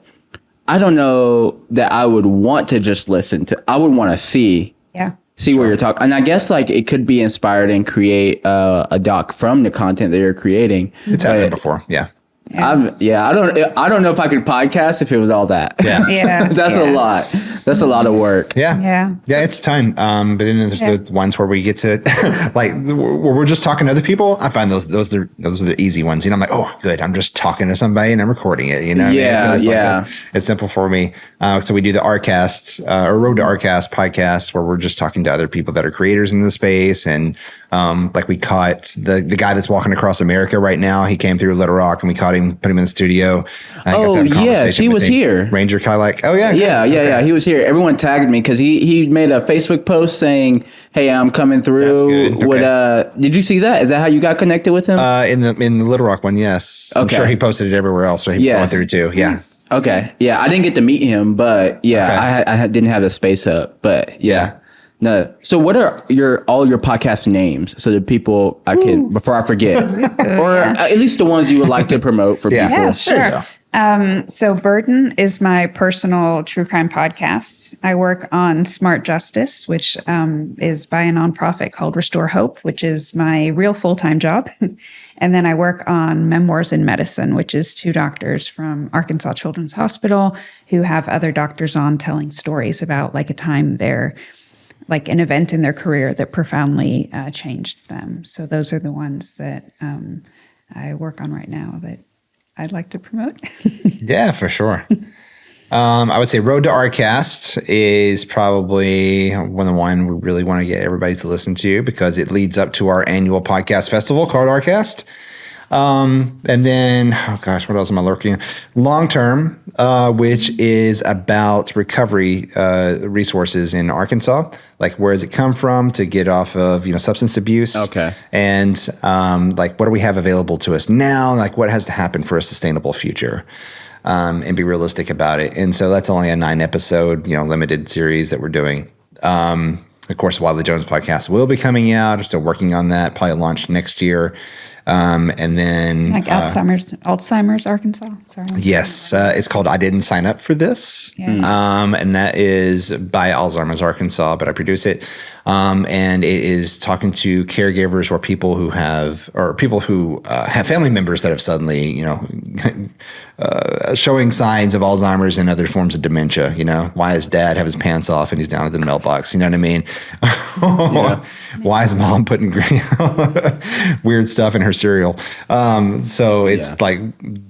I don't know that I would want to just listen to. I would want to see what you're talking. And I guess like it could be inspired and create a doc from the content that you're creating. It's happened before. Yeah. I don't know if I could podcast if it was all that. Yeah. Yeah. That's a lot. That's a lot of work. Yeah. Yeah. Yeah. It's time. But then there's the ones where we get to like, where we're just talking to other people. I find those are the easy ones. I'm like, oh, good. I'm just talking to somebody and I'm recording it. Yeah. Like, it's simple for me. So we do the Artcast or Road to Artcast podcast where we're just talking to other people that are creators in the space and Like we caught the guy that's walking across America right now. He came through Little Rock and we caught him, put him in the studio. Oh, yes, he was here. Ranger Kai, like, oh yeah. Yeah. He was here. Everyone tagged me because he made a Facebook post saying, "Hey, I'm coming through." That's good. Okay. Did you see that? Is that how you got connected with him? In the Little Rock one, yes. I'm sure he posted it everywhere else, so he was going through too. Yeah. Nice. Okay. Yeah, I didn't get to meet him, but yeah, I didn't have the space up, but yeah. No. So what are all your podcast names so that people I can before I forget, or at least the ones you would like to promote for people? Yeah, sure. So Burden is my personal true crime podcast. I work on Smart Justice, which is by a nonprofit called Restore Hope, which is my real full-time job. And then I work on Memoirs in Medicine, which is 2 doctors from Arkansas Children's Hospital who have other doctors on telling stories about like a time there, like an event in their career that profoundly changed them. So those are the ones that I work on right now that I'd like to promote. Yeah, for sure. I would say Road to Arcast is probably the one we really want to get everybody to listen to because it leads up to our annual podcast festival called Arcast. And then, oh gosh, what else am I lurking at? Long Term, which is about recovery resources in Arkansas. Like, where does it come from to get off of, substance abuse? Okay. And like, what do we have available to us now? Like, what has to happen for a sustainable future? And be realistic about it. And so that's only a 9-episode, limited series that we're doing. Of course, Wildly Jones podcast will be coming out. I'm still working on that. Probably launch next year. And then like Alzheimer's, Arkansas. Sorry. Yes, it's called I Didn't Sign Up for This. Yeah. And that is by Alzheimer's Arkansas, but I produce it. And it is talking to caregivers or people who have family members that have suddenly, showing signs of Alzheimer's and other forms of dementia. Why does dad have his pants off and he's down at the mailbox? You know what I mean? Yeah. Why is mom putting weird stuff in her cereal? So it's like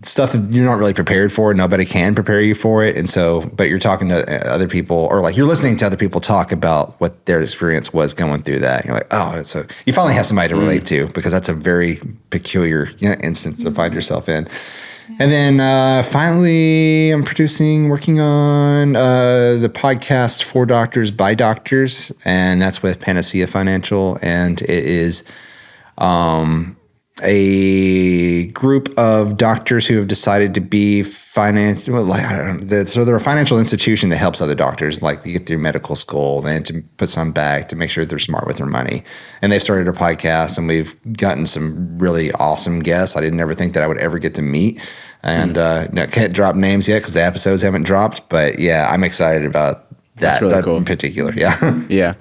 stuff that you're not really prepared for. Nobody can prepare you for it. And so, but you're talking to other people or like you're listening to other people talk about what their experience was going through that. You're like, oh, so you finally have somebody to relate to because that's a very peculiar instance to find yourself in. And then finally, I'm working on the podcast For Doctors by Doctors, and that's with Panacea Financial, and it is a group of doctors who have decided to be financial. So they're a financial institution that helps other doctors, like to get through medical school and to put some back to make sure they're smart with their money. And they've started a podcast, and we've gotten some really awesome guests. I didn't ever think that I would ever get to meet. And can't drop names yet because the episodes haven't dropped. But yeah, I'm excited about that, really that cool. in particular. Yeah. Yeah.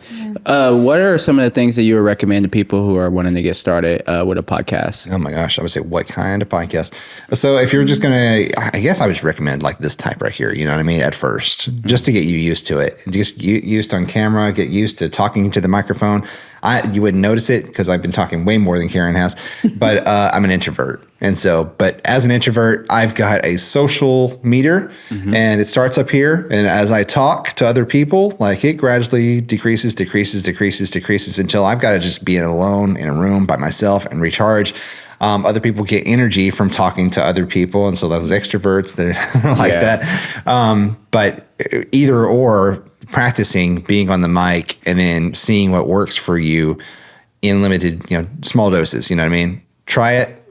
What are some of the things that you would recommend to people who are wanting to get started with a podcast? Oh my gosh, I would say what kind of podcast? So if you're just I guess I would just recommend like this type right here. You know what I mean? At first, just to get you used to it, just get used on camera, get used to talking to the microphone. You wouldn't notice it because I've been talking way more than Karen has, but I'm an introvert. And so, but as an introvert, I've got a social meter and it starts up here. And as I talk to other people, like it gradually decreases until I've got to just be alone in a room by myself and recharge. Other people get energy from talking to other people. And so those extroverts that are like that. But either or, practicing being on the mic and then seeing what works for you in limited, small doses. You know what I mean? Try it,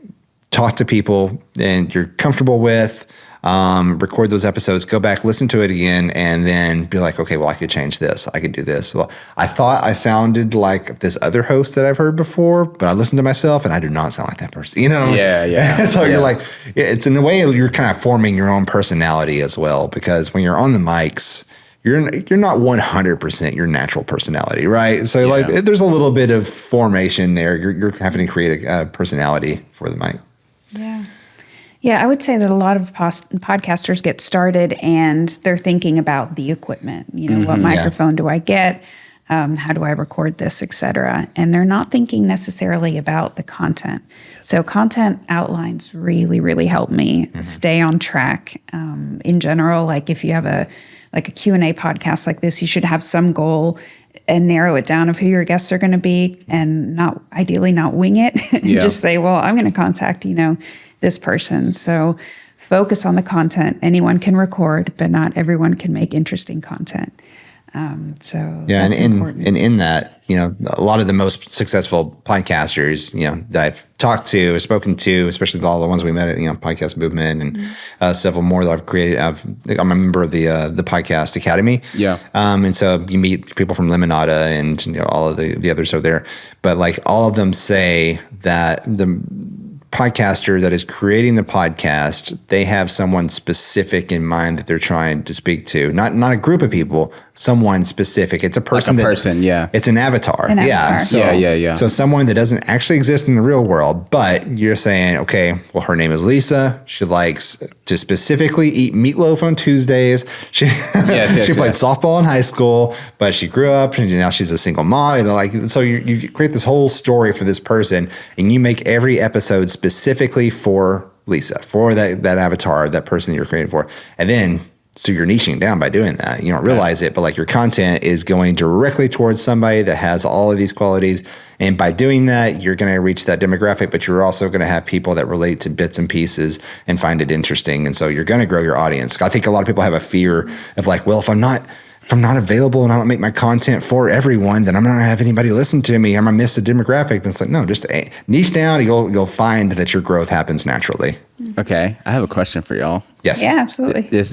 talk to people and you're comfortable with, record those episodes, go back, listen to it again, and then be like, okay, well, I could change this. I could do this. Well, I thought I sounded like this other host that I've heard before, but I listened to myself and I do not sound like that person. Yeah. So you're like, it's in a way you're kind of forming your own personality as well, because when you're on the mics, you're not 100% your natural personality, right? So like there's a little bit of formation there. You're having to create a personality for the mic. Yeah, I would say that a lot of podcasters get started and they're thinking about the equipment. What microphone do I get? How do I record this, et cetera? And they're not thinking necessarily about the content. So content outlines really, really help me stay on track. In general, like if you have a Q&A podcast like this, you should have some goal and narrow it down of who your guests are going to be, and not ideally not wing it and Yeah. just say, well, I'm going to contact, this person. So focus on the content. Anyone can record, but not everyone can make interesting content. So Yeah, that's and important. in that, a lot of the most successful podcasters, that I've talked to or spoken to, especially all the ones we met at, Podcast Movement and several more that I've created. I'm a member of the Podcast Academy. Yeah. And so you meet people from Lemonada and all of the others are there, but like all of them say that the podcaster that is creating the podcast, they have someone specific in mind that they're trying to speak to. Not a group of people, someone specific. It's a person. Yeah. It's an avatar. An Yeah. avatar. So, Yeah. So someone that doesn't actually exist in the real world, but you're saying, okay, well, her name is Lisa. She likes to specifically eat meatloaf on Tuesdays. She she played softball in high school, but she grew up and now she's a single mom. So you create this whole story for this person, and you make every episode specifically for Lisa, for that avatar, that person that you're creating for, and then. So you're niching down by doing that. You don't realize it, but like your content is going directly towards somebody that has all of these qualities. And by doing that, you're going to reach that demographic, but you're also going to have people that relate to bits and pieces and find it interesting. And so you're going to grow your audience. I think a lot of people have a fear of like, well, if I'm not available and I don't make my content for everyone, then I'm not going to have anybody listen to me. I'm going to miss a demographic. And it's like, no, just niche down. You'll find that your growth happens naturally. Okay. I have a question for y'all. Yes. Yeah, absolutely. This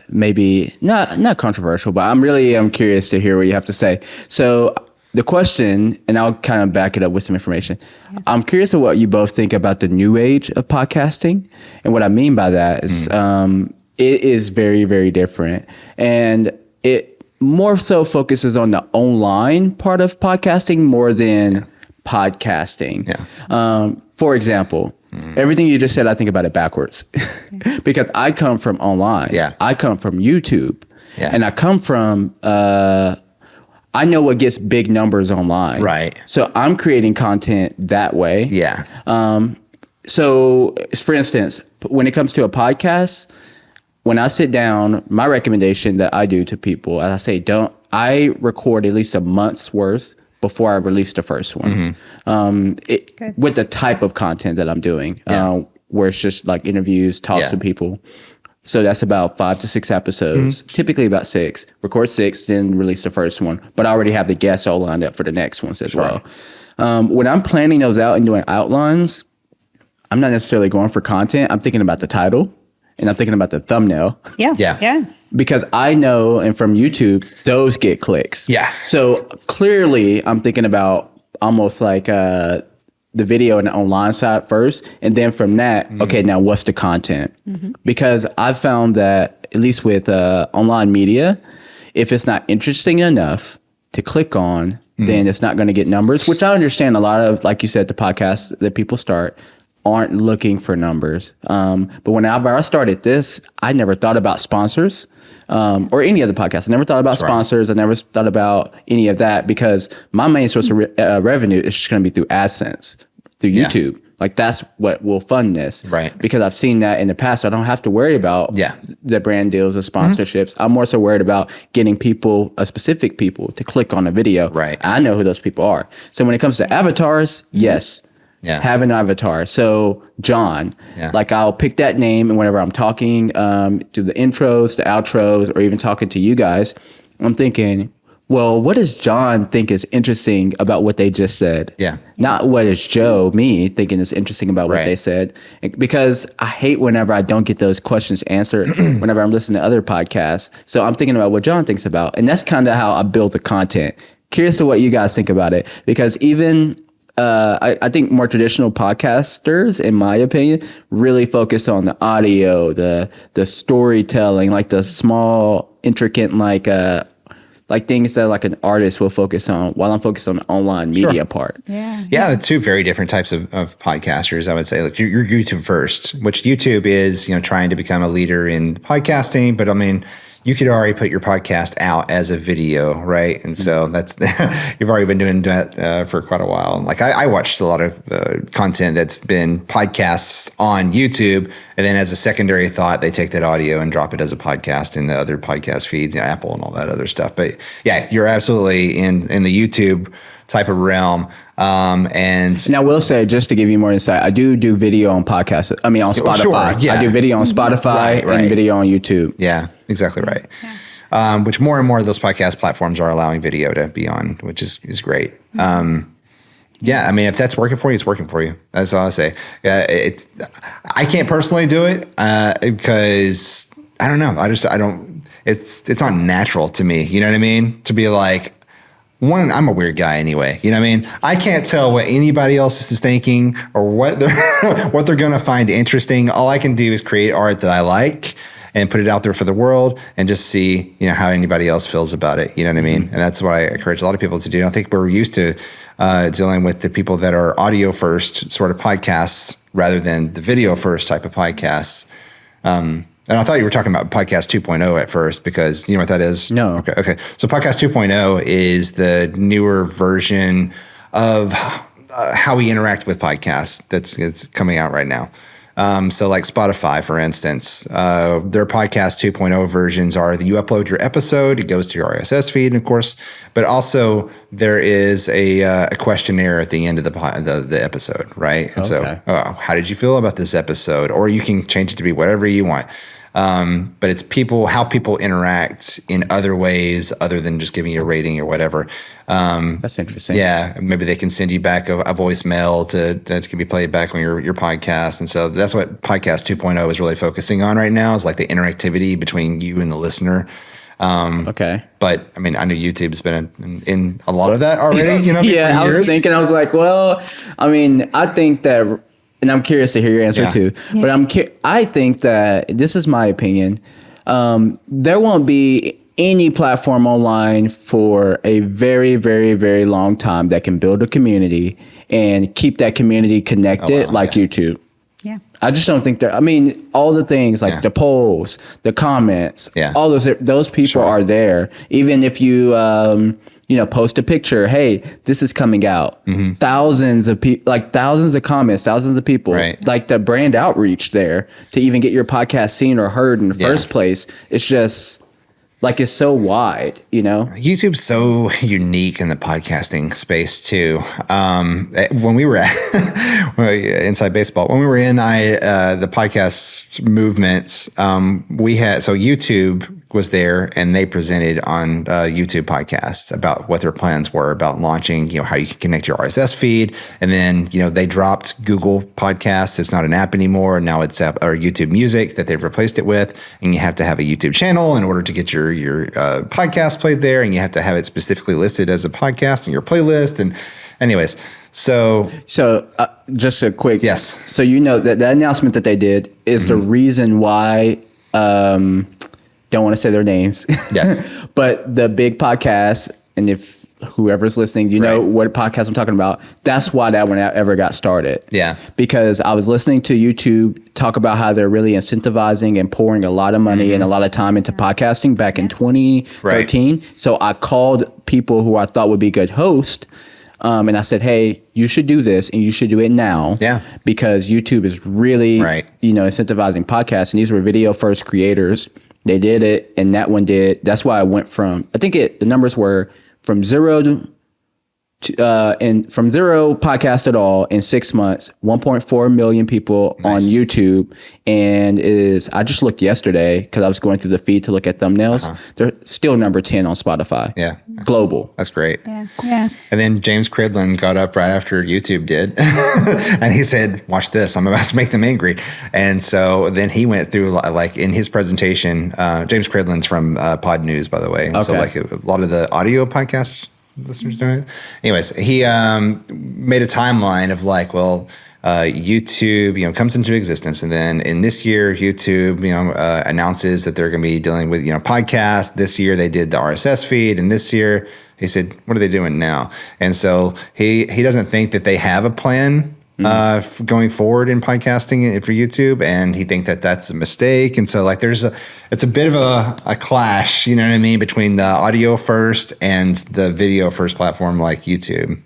maybe not controversial, but I'm curious to hear what you have to say. So the question, and I'll kind of back it up with some information. Yeah. I'm curious of what you both think about the new age of podcasting. And what I mean by that is it is very, very different. And it more so focuses on the online part of podcasting more than podcasting. Yeah. For example, everything you just said, I think about it backwards because I come from online. Yeah. I come from YouTube. Yeah. And I come from, I know what gets big numbers online. Right. So I'm creating content that way. Yeah. So for instance, when it comes to a podcast, when I sit down, my recommendation that I do to people, as I say, I record at least a month's worth before I release the first one. With the type of content that I'm doing, where it's just like interviews, talks with people. So that's about 5 to 6 episodes, typically about 6. Record 6, then release the first one. But I already have the guests all lined up for the next ones as well. When I'm planning those out and doing outlines, I'm not necessarily going for content. I'm thinking about the title. And I'm thinking about the thumbnail. Yeah. Because I know, and from YouTube, those get clicks. Yeah. So clearly, I'm thinking about almost like the video and the online side first. And then from that, okay, now what's the content? Because I've found that, at least with online media, if it's not interesting enough to click on, then it's not going to get numbers, which I understand a lot of, like you said, the podcasts that people start aren't looking for numbers. But whenever I started this, I never thought about sponsors or any other podcast. I never thought about sponsors. I never thought about any of that because my main source of revenue is just going to be through AdSense, through YouTube. Like that's what will fund this. Right. Because I've seen that in the past. So I don't have to worry about the brand deals or sponsorships. I'm more so worried about getting people, specific people to click on a video. Right. I know who those people are. So when it comes to avatars, yes. Have an avatar. So John, like I'll pick that name, and whenever I'm talking to the intros, the outros, or even talking to you guys, I'm thinking, well, what does John think is interesting about what they just said? Yeah. Not what is Joe, me, thinking is interesting about what they said. Because I hate whenever I don't get those questions answered whenever I'm listening to other podcasts. So I'm thinking about what John thinks about. And that's kind of how I build the content. Curious to what you guys think about it. Because even I think more traditional podcasters, in my opinion, really focus on the audio, the storytelling, like the small, intricate, like things that like an artist will focus on, while I'm focused on the online media part. Yeah, the two very different types of podcasters, I would say. Like you're YouTube first, which YouTube is, trying to become a leader in podcasting. But I mean, you could already put your podcast out as a video, right? And so that's you've already been doing that for quite a while. And like I watched a lot of content that's been podcasts on YouTube, and then as a secondary thought, they take that audio and drop it as a podcast in the other podcast feeds, Apple and all that other stuff. But yeah, you're absolutely in the YouTube type of realm. And I will say, just to give you more insight, I do video on podcasts. I mean, on Spotify. Sure, yeah. I do video on Spotify Right. and video on YouTube. Yeah, exactly right. Yeah. Which more and more of those podcast platforms are allowing video to be on, which is great. Yeah, I mean, if that's working for you, it's working for you. That's all I say. I can't personally do it because I don't know. I don't. It's not natural to me. You know what I mean? To be like, one, I'm a weird guy anyway. You know what I mean? I can't tell what anybody else is thinking or what they're going to find interesting. All I can do is create art that I like and put it out there for the world and just see, how anybody else feels about it. You know what I mean? And that's what I encourage a lot of people to do. And I think we're used to dealing with the people that are audio first sort of podcasts rather than the video first type of podcasts. And I thought you were talking about Podcast 2.0 at first because you know what that is? No. Okay. So Podcast 2.0 is the newer version of how we interact with podcasts it's coming out right now. So like Spotify, for instance, their Podcast 2.0 versions are that you upload your episode, it goes to your RSS feed, of course, but also there is a questionnaire at the end of the episode, right? And so, how did you feel about this episode? Or you can change it to be whatever you want. But it's how people interact in other ways other than just giving you a rating or whatever. That's interesting. Yeah. Maybe they can send you back a voicemail that can be played back on your podcast. And so that's what Podcast 2.0 is really focusing on right now, is like the interactivity between you and the listener. Okay. But I mean, I know YouTube's been in a lot of that already, Yeah, I was thinking, I was like, well, I mean, I think that, and I'm curious to hear your answer too, but I think that, this is my opinion, there won't be any platform online for a very, very, very long time that can build a community and keep that community connected YouTube. Yeah. I just don't think that. I mean, all the things like the polls, the comments, all those people are there. Even if you, post a picture, hey, this is coming out. Mm-hmm. Thousands of people, like thousands of comments, thousands of people, like the brand outreach there to even get your podcast seen or heard in the first place. It's just like, it's so wide, YouTube's so unique in the podcasting space too. When we were at Inside Baseball, when we were in the podcast movements, YouTube was there and they presented on YouTube podcasts about what their plans were about launching, how you can connect your RSS feed. And then, they dropped Google Podcasts. It's not an app anymore. Now it's YouTube Music that they've replaced it with. And you have to have a YouTube channel in order to get your podcast played there. And you have to have it specifically listed as a podcast in your playlist. And anyways, so just a quick, yes. So, that announcement that they did is the reason why, don't want to say their names. Yes. But the big podcast, and if whoever's listening, know what podcast I'm talking about, that's why that one ever got started. Yeah. Because I was listening to YouTube talk about how they're really incentivizing and pouring a lot of money and a lot of time into podcasting back in 2013. Right. So I called people who I thought would be good hosts. And I said, hey, you should do this and you should do it now. Yeah. Because YouTube is really, incentivizing podcasts. And these were video first creators. They did it, and that one did. That's why I went from, I think the numbers were from zero from zero podcast at all in 6 months, 1.4 million people on YouTube. And I just looked yesterday because I was going through the feed to look at thumbnails. They're still number 10 on Spotify. Yeah. Global. That's great. Yeah. And then James Cridland got up right after YouTube did. And he said, watch this, I'm about to make them angry. And so then he went through, like in his presentation, James Cridland's from Pod News, by the way. And so like a lot of the audio podcasts listeners doing it. Anyways, he made a timeline of like, YouTube, comes into existence, and then in this year, YouTube, announces that they're going to be dealing with, podcasts. This year they did the RSS feed, and this year he said, "What are they doing now?" And so he doesn't think that they have a plan going forward in podcasting for YouTube, and he think that that's a mistake. And so like it's a bit of a clash, you know what I mean, between the audio first and the video first platform like YouTube.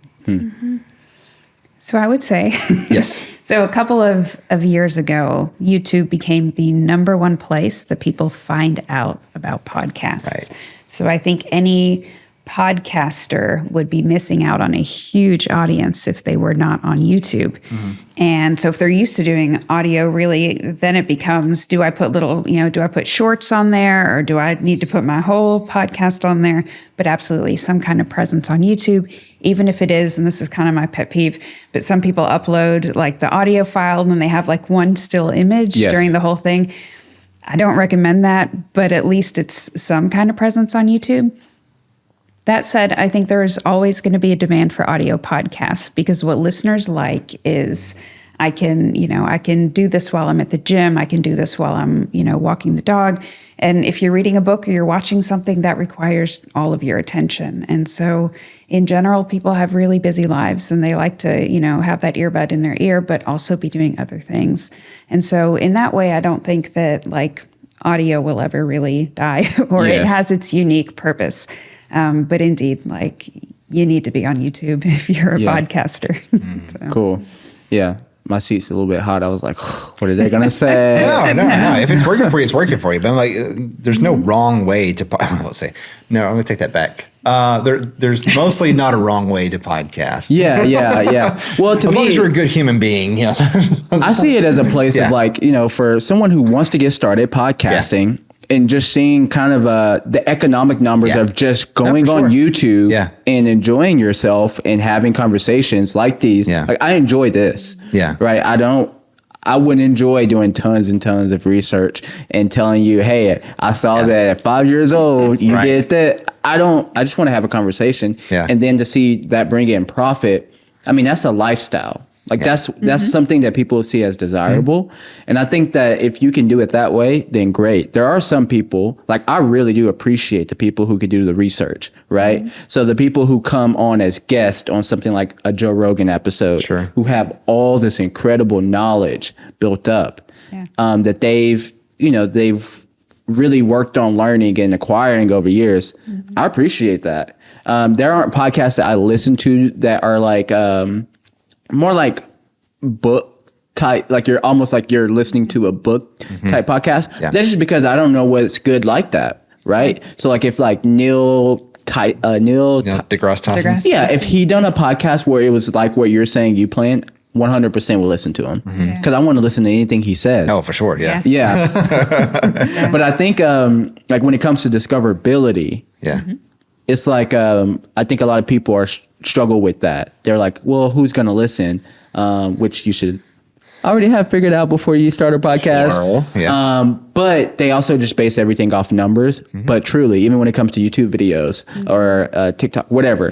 So I would say, Yes. so a couple of years ago, YouTube became the number one place that people find out about podcasts. Right. So I think any podcaster would be missing out on a huge audience if they were not on YouTube. And so if they're used to doing audio, really, then it becomes, do I put do I put shorts on there, or do I need to put my whole podcast on there? But absolutely some kind of presence on YouTube, even if it is, and this is kind of my pet peeve, but some people upload like the audio file and then they have like one still image during the whole thing. I don't recommend that, but at least it's some kind of presence on YouTube. That said, I think there is always going to be a demand for audio podcasts, because what listeners like is I can do this while I'm at the gym. I can do this while I'm, walking the dog. And if you're reading a book or you're watching something, that requires all of your attention. And so in general, people have really busy lives and they like to, have that earbud in their ear, but also be doing other things. And so in that way, I don't think that like audio will ever really die or it has its unique purpose. But indeed, like you need to be on YouTube if you're a podcaster. So. Cool. Yeah. My seat's a little bit hot. I was like, what are they going to say? No. If it's working for you, it's working for you. But like, there's no wrong way to, let's say, no, I'm going to take that back. There's mostly not a wrong way to podcast. Yeah. Well, to as me, long as you're a good human being, I see it as a place of like, for someone who wants to get started podcasting, and just seeing kind of the economic numbers of just going on YouTube and enjoying yourself and having conversations like these. Yeah. Like I enjoy this. Yeah. Right. I wouldn't enjoy doing tons and tons of research and telling you, hey, I saw that at 5 years old, you did that. I just want to have a conversation. Yeah. And then to see that bring in profit. I mean, that's a lifestyle. Like that's something that people see as desirable. And I think that if you can do it that way, then great. There are some people, like I really do appreciate the people who could do the research, right? So the people who come on as guests on something like a Joe Rogan episode, who have all this incredible knowledge built up, that they've really worked on learning and acquiring over years. I appreciate that. There aren't podcasts that I listen to that are like, more like book type, like you're almost like you're listening to a book type podcast. Yeah. That's just because I don't know what's good like that, right? So like if like Neil deGrasse Tyson. Yeah, if he done a podcast where it was like what you're saying you plan, 100% will listen to him because I want to listen to anything he says. Oh, for sure, yeah. But I think like when it comes to discoverability, it's like I think a lot of people are struggle with that. They're like, well, who's going to listen? Which you should already have figured out before you start a podcast. Sure. Yeah. But they also just base everything off numbers. But truly, even when it comes to YouTube videos or TikTok, whatever,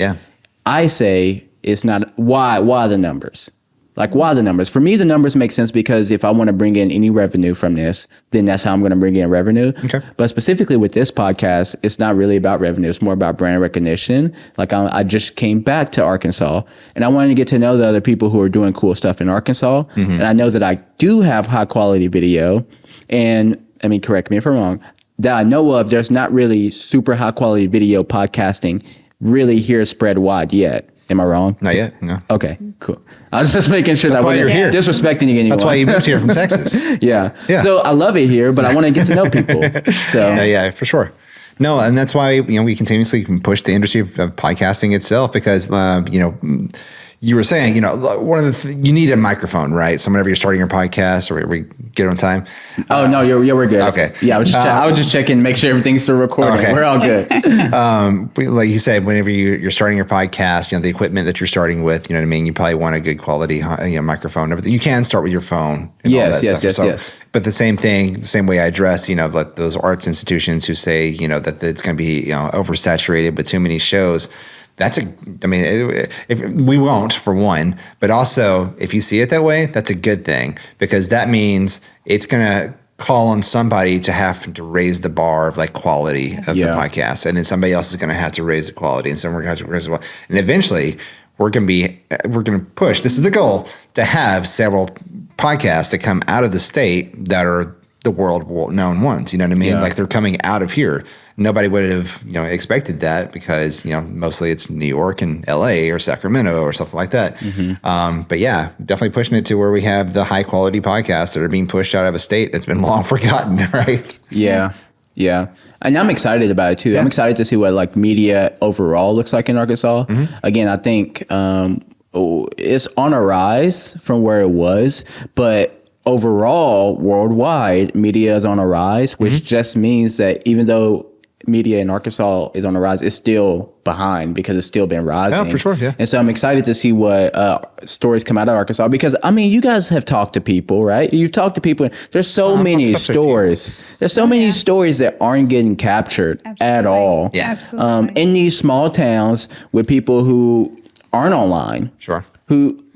I say it's not why the numbers. Like, why the numbers? For me, the numbers make sense because if I want to bring in any revenue from this, then that's how I'm going to bring in revenue. Okay. But specifically with this podcast, it's not really about revenue. It's more about brand recognition. Like I just came back to Arkansas and I wanted to get to know the other people who are doing cool stuff in Arkansas. And I know that I do have high quality video. And I mean, correct me if I'm wrong, that I know of, there's not really super high quality video podcasting really here spread wide yet. Am I wrong? Not yet. No. Okay, cool. I was just making sure that I wasn't disrespecting anyone. That's why you moved here from Texas. Yeah. So I love it here, but I want to get to know people. So yeah, for sure. No, and that's why we continuously push the industry of podcasting itself because you were saying one of the you need a microphone, right? So whenever you're starting your podcast, or we get on time. Oh no, we're good. Okay. Yeah, I was just checking, make sure everything's still recording. Okay. We're all good. Like you said, whenever you're starting your podcast, the equipment that you're starting with, you know what I mean. You probably want a good quality microphone. Everything. You can start with your phone. And all that stuff. Yes. But the same way I address, like those arts institutions who say, that it's going to be oversaturated with too many shows. If we won't, for one, but also if you see it that way, that's a good thing because that means it's going to call on somebody to have to raise the bar of like quality of the podcast. And then somebody else is going to have to raise the quality and someone has to raise the quality. And eventually we're going to push. This is the goal, to have several podcasts that come out of the state that are the world known ones. You know what I mean? Yeah. Like they're coming out of here. Nobody would have, expected that because, mostly it's New York and LA or Sacramento or something like that. But yeah, definitely pushing it to where we have the high quality podcasts that are being pushed out of a state that's been long forgotten, right? Yeah. Yeah. And I'm excited about it too. I'm excited to see what like media overall looks like in Arkansas. Again, I think it's on a rise from where it was, but overall, worldwide, media is on a rise, which just means that even though media in Arkansas is on the rise, it's still behind because it's still been rising. Oh, for sure, yeah. And so I'm excited to see what stories come out of Arkansas because, I mean, you guys have talked to people, right? You've talked to people. There's so many stories. There's so many stories that aren't getting captured at all. Yeah. Absolutely. In these small towns with people who aren't online. Sure.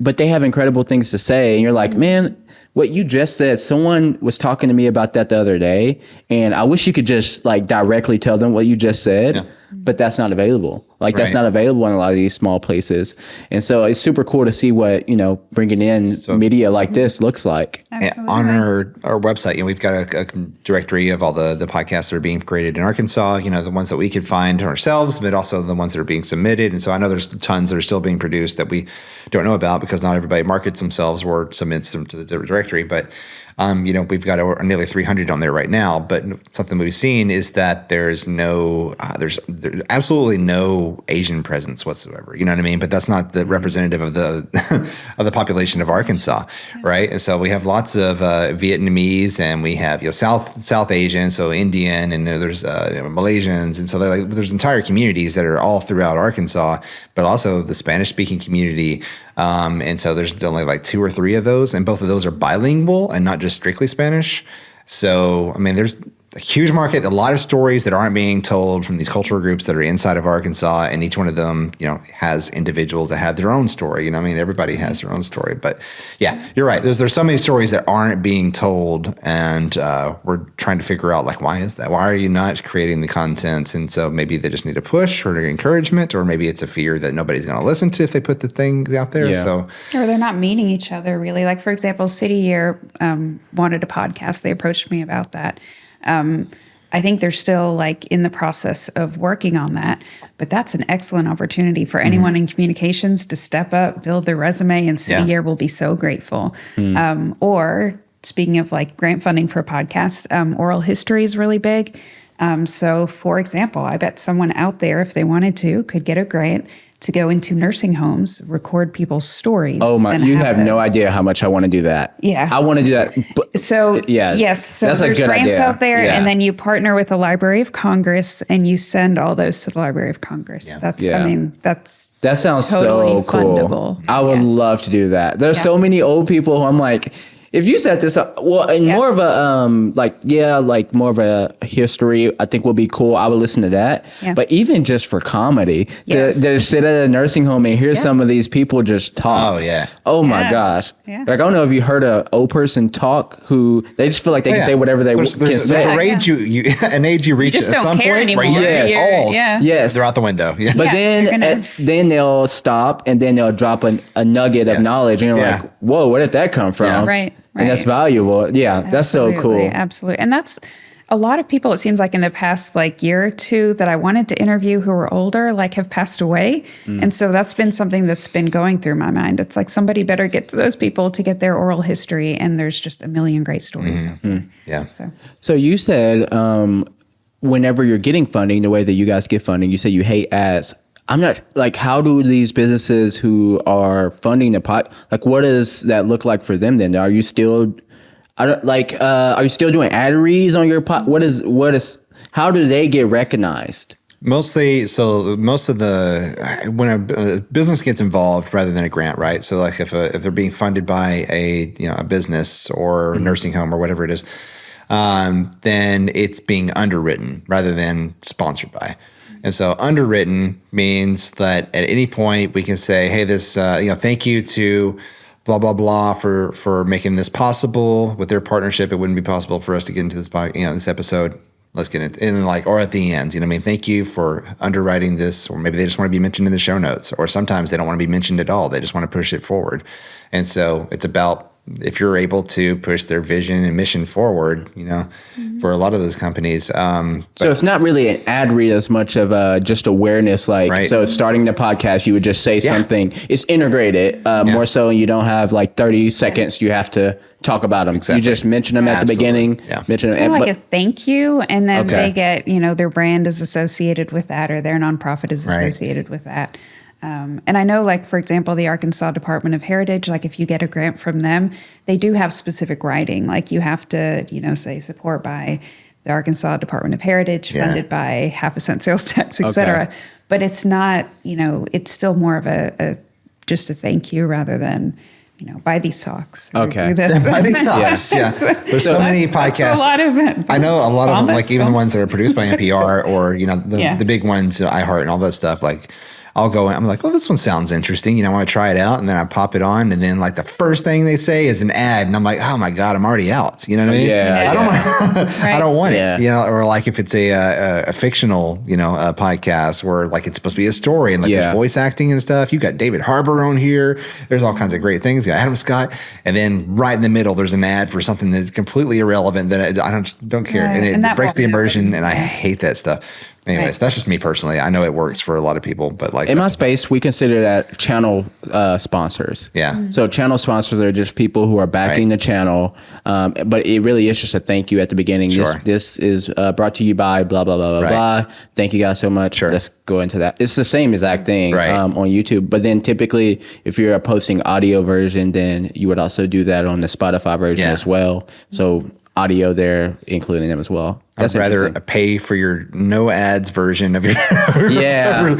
But they have incredible things to say. And you're like, man, what you just said, someone was talking to me about that the other day, and I wish you could just like directly tell them what you just said, but that's not available. Like that's not available in a lot of these small places. And so it's super cool to see what, bringing in media like this looks like. Absolutely. On our website, we've got a directory of all the podcasts that are being created in Arkansas, the ones that we could find ourselves, but also the ones that are being submitted. And so I know there's tons that are still being produced that we don't know about because not everybody markets themselves or submits them to the directory. But we've got nearly 300 on there right now, but something we've seen is that there's absolutely no Asian presence whatsoever. You know what I mean? But that's not the representative of the of the population of Arkansas, right? And so we have lots of Vietnamese, and we have South Asian, so Indian, and there's Malaysians, and so there's entire communities that are all throughout Arkansas, but also the Spanish speaking community. And so there's only like 2 or 3 of those, and both of those are bilingual and not just strictly Spanish. So, I mean, there's a huge market, a lot of stories that aren't being told from these cultural groups that are inside of Arkansas, and each one of them, has individuals that have their own story. I mean, everybody has their own story, but yeah, you're right. There's so many stories that aren't being told, and we're trying to figure out like, why is that? Why are you not creating the content? And so maybe they just need a push or encouragement, or maybe it's a fear that nobody's going to listen to if they put the things out there. Yeah. So, or they're not meeting each other really. Like, for example, City Year wanted a podcast. They approached me about that. I think they're still like in the process of working on that, but that's an excellent opportunity for anyone in communications to step up, build their resume, and City Year will be so grateful. Or speaking of like grant funding for a podcast, oral history is really big. So for example, I bet someone out there, if they wanted to, could get a grant to go into nursing homes, record people's stories. Oh my! You have no those. idea how much I want to do that. Yeah. I want to do that. But So Yeah, yes, so that's a there's good grants idea. out there, Yeah. and then you partner with the Library of Congress, and you send all those to the Library of Congress. That's Yeah. I mean that's that sounds totally so cool. fundable. I would Yes. love to do that. There's Yeah. so many old people who I'm like, if you set this up, well, and more of a more of a history, I think would be cool. I would listen to that. Yeah. But even just for comedy, Yes. to sit at a nursing home and hear some of these people just talk. Oh, yeah. Oh my Yeah. gosh. Yeah. Like I don't know if you heard an old person talk who they just feel like they can say whatever they there's, can there's say. a age you an age you reach just at don't some care point anymore. where Yes. you're old. Yeah. Yes. They're out the window. Yeah. But Yeah, you're gonna- then they'll stop and then they'll drop a nugget of knowledge, and you're Yeah. like, "Whoa, where did that come from?" Yeah. Right, And that's right. valuable. Yeah, that's so Absolutely, cool. Absolutely. And that's a lot of people, it seems like in the past like year or two that I wanted to interview who were older, like have passed away. And so that's been something that's been going through my mind. It's like somebody better get to those people to get their oral history. And there's just a million great stories out there. Yeah. So So you said whenever you're getting funding, the way that you guys get funding, you say you hate ads. I'm not like, how do these businesses who are funding the pot, like, what does that look like for them then? Are you still, are you still doing ad reads on your pot? How do they get recognized? Mostly, so most of the when a business gets involved rather than a grant, right? So like if they're being funded by a business or a nursing home or whatever it is, then it's being underwritten rather than sponsored by. And so underwritten means that at any point we can say, hey, this thank you to blah blah blah for making this possible. With their partnership, it wouldn't be possible for us to get into this this episode. let's get it in, like, or at the end, you know what I mean? Thank you for underwriting this, or maybe they just want to be mentioned in the show notes, or sometimes they don't want to be mentioned at all. They just want to push it forward. And so it's about, if you're able to push their vision and mission forward, you know, for a lot of those companies. So it's not really an ad read as much of just awareness. Like, Right. so starting the podcast, you would just say something. It's integrated more so. You don't have like 30 seconds. You have to talk about them. Exactly. You just mention them at the beginning. Yeah. Mention them. Kind of but- like a thank you, and then Okay. they get, you know, their brand is associated with that, or their nonprofit is Right. associated with that. And I know, like, for example, the Arkansas Department of Heritage, like if you get a grant from them, they do have specific writing. Like you have to, you know, say support by the Arkansas Department of Heritage, funded by 0.5 cent sales tax, et cetera. But it's not, you know, it's still more of a just a thank you rather than, you know, buy these socks. or Okay. do this. I think so. Yeah. There's so many podcasts. That's a lot of I know a lot of them, like even the promise. ones that are produced by NPR or, you know, the, Yeah. the big ones, iHeart and all that stuff. Like I'll go, I'm like, oh, this one sounds interesting. You know, I want to try it out. And then I pop it on. And then like the first thing they say is an ad. And I'm like, oh my God, I'm already out. You know what I mean? Yeah, I don't want I don't want Yeah. it. You know, or like if it's a fictional, you know, podcast where like it's supposed to be a story and like Yeah. there's voice acting and stuff. You got David Harbour on here. There's all kinds of great things. You got Adam Scott. And then right in the middle, there's an ad for something that's completely irrelevant that I don't care. Right. And it And that breaks the won't immersion. happen. And I hate that stuff. Anyways, Right. that's just me personally. I know it works for a lot of people, but like in my that's- space, we consider that channel sponsors. Yeah. So channel sponsors are just people who are backing Right. the channel, but it really is just a thank you at the beginning. Sure. This is brought to you by blah blah blah blah Right. blah. Thank you guys so much. Sure. Let's go into that. It's the same exact thing Right. on YouTube, but then typically if you're posting audio version, then you would also do that on the Spotify version Yeah. as well. So audio there, including them as well. I'd rather interesting. pay for your no ads version of your. Yeah.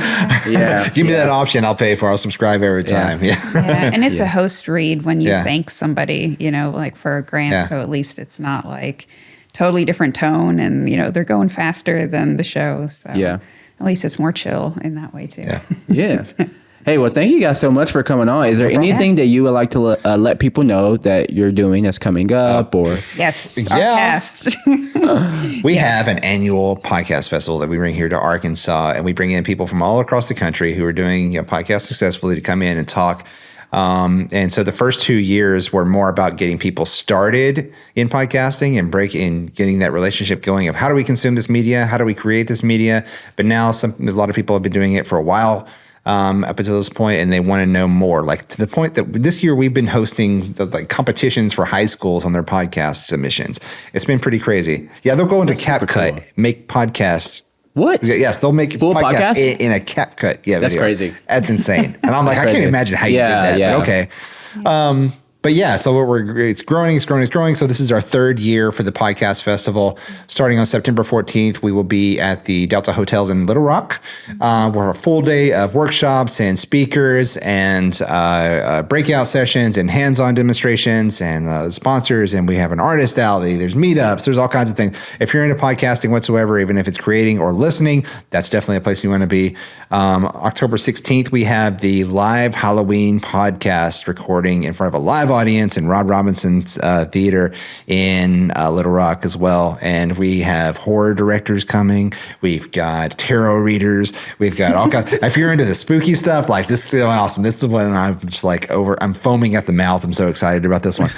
Yeah. Give me Yeah. that option. I'll pay for. I'll subscribe every time. Yeah. Yeah, and it's a host read when you Yeah. thank somebody, you know, like for a grant. Yeah. So at least it's not like totally different tone, and you know they're going faster than the show. So Yeah. at least it's more chill in that way too. Yeah. Yeah. Hey, well, thank you guys so much for coming on. Is there anything that you would like to let people know that you're doing that's coming up or? Yes, our Yeah. cast. We have an annual podcast festival that we bring here to Arkansas, and we bring in people from all across the country who are doing podcasts successfully to come in and talk. And so the first 2 years were more about getting people started in podcasting and getting that relationship going of how do we consume this media? How do we create this media? But now a lot of people have been doing it for a while. Up until this point, and they want to know more. Like to the point that this year we've been hosting like competitions for high schools on their podcast submissions. It's been pretty crazy. Yeah, they'll go into CapCut, cool. make podcasts. What? Yes, they'll make Full podcasts podcast? in a CapCut. Yeah, That's video. crazy. That's insane. And I'm like, I can't crazy. imagine how you Yeah, did that. yeah. But okay. But yeah, so it's growing. So this is our third year for the podcast festival. Starting on September 14th, we will be at the Delta Hotels in Little Rock. We're a full day of workshops and speakers and breakout sessions and hands-on demonstrations and sponsors. And we have an artist alley. There's meetups. There's all kinds of things. If you're into podcasting whatsoever, even if it's creating or listening, that's definitely a place you want to be. October 16th, we have the live Halloween podcast recording in front of a live audience in Rod Robinson's theater in Little Rock as well. And we have horror directors coming. We've got tarot readers. We've got all kinds. If you're into the spooky stuff, like this is so awesome. This is when I'm just like I'm foaming at the mouth. I'm so excited about this one.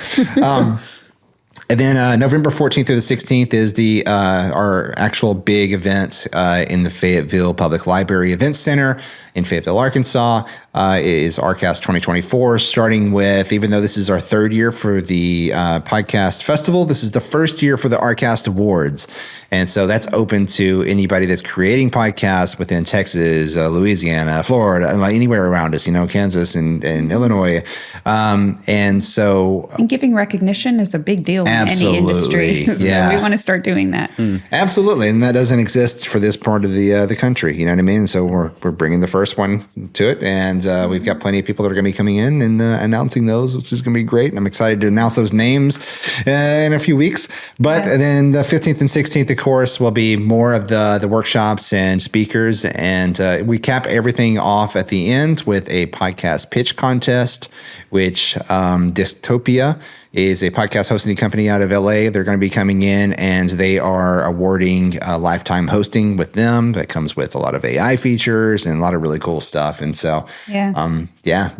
And then November 14th through the 16th is our actual big event in the Fayetteville Public Library Events Center in Fayetteville, Arkansas. Is ARCAST 2024, starting with, even though this is our third year for the podcast festival, this is the first year for the ARCAST Awards. And so that's open to anybody that's creating podcasts within Texas, Louisiana, Florida, and like anywhere around us, Kansas and Illinois. And so And giving recognition is a big deal in Absolutely, any industry. So yeah. we want to start doing that. Absolutely, and that doesn't exist for this part of the country. You know what I mean? So we're bringing the first one to it, and And we've got plenty of people that are going to be coming in and announcing those, which is going to be great. And I'm excited to announce those names in a few weeks. But then the 15th and 16th, of course, will be more of the workshops and speakers. And we cap everything off at the end with a podcast pitch contest, which Dystopia is a podcast hosting company out of LA. They're going to be coming in and they are awarding lifetime hosting with them. That comes with a lot of AI features and a lot of really cool stuff. And so, I'm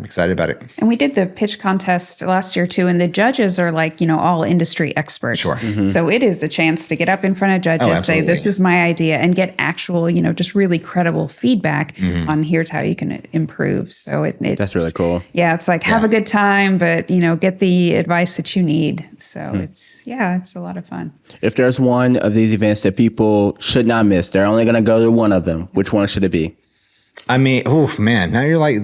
excited about it. And we did the pitch contest last year too. And the judges are like, all industry experts. Sure. Mm-hmm. So it is a chance to get up in front of judges, say, this is my idea, and get actual, just really credible feedback on here's how you can improve. So that's really cool. Yeah. It's like, have a good time, but, get the advice that you need. So it's a lot of fun. If there's one of these events that people should not miss, they're only going to go to one of them. Which one should it be? I mean, oh man, now you're like,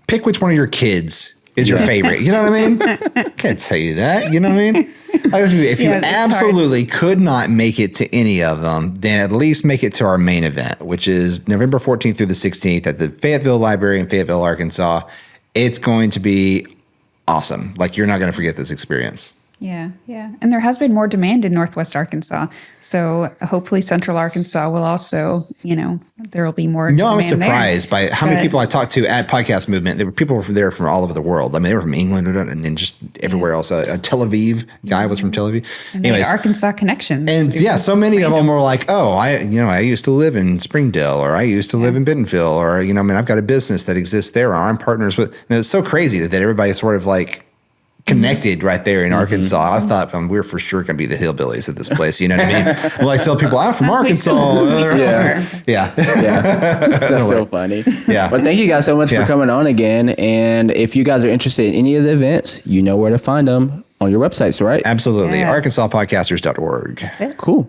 pick which one of your kids is your favorite. You know what I mean? I can't tell you that. You know what I mean? If you absolutely could not make it to any of them, then at least make it to our main event, which is November 14th through the 16th at the Fayetteville Library in Fayetteville, Arkansas. It's going to be awesome. Like, you're not going to forget this experience. Yeah. And there has been more demand in Northwest Arkansas. So hopefully Central Arkansas will also, there will be more demand. I was surprised by how many people I talked to at Podcast Movement. There were people there from all over the world. I mean, they were from England and just everywhere else. A Tel Aviv guy was from Tel Aviv. And anyways, Arkansas connections. And so many of them were like, oh, I used to live in Springdale, or I used to live in Bentonville, or, I've got a business that exists there, or I'm partners with. And it's so crazy that everybody sort of like connected right there in Arkansas. I thought we're for sure going to be the hillbillies at this place. You know what I mean? Well, I tell people I'm from Arkansas. Yeah. That's so funny. Yeah. But thank you guys so much for coming on again. And if you guys are interested in any of the events, you know where to find them on your websites, right? Absolutely. Yes. ArkansasPodcasters.org. Cool.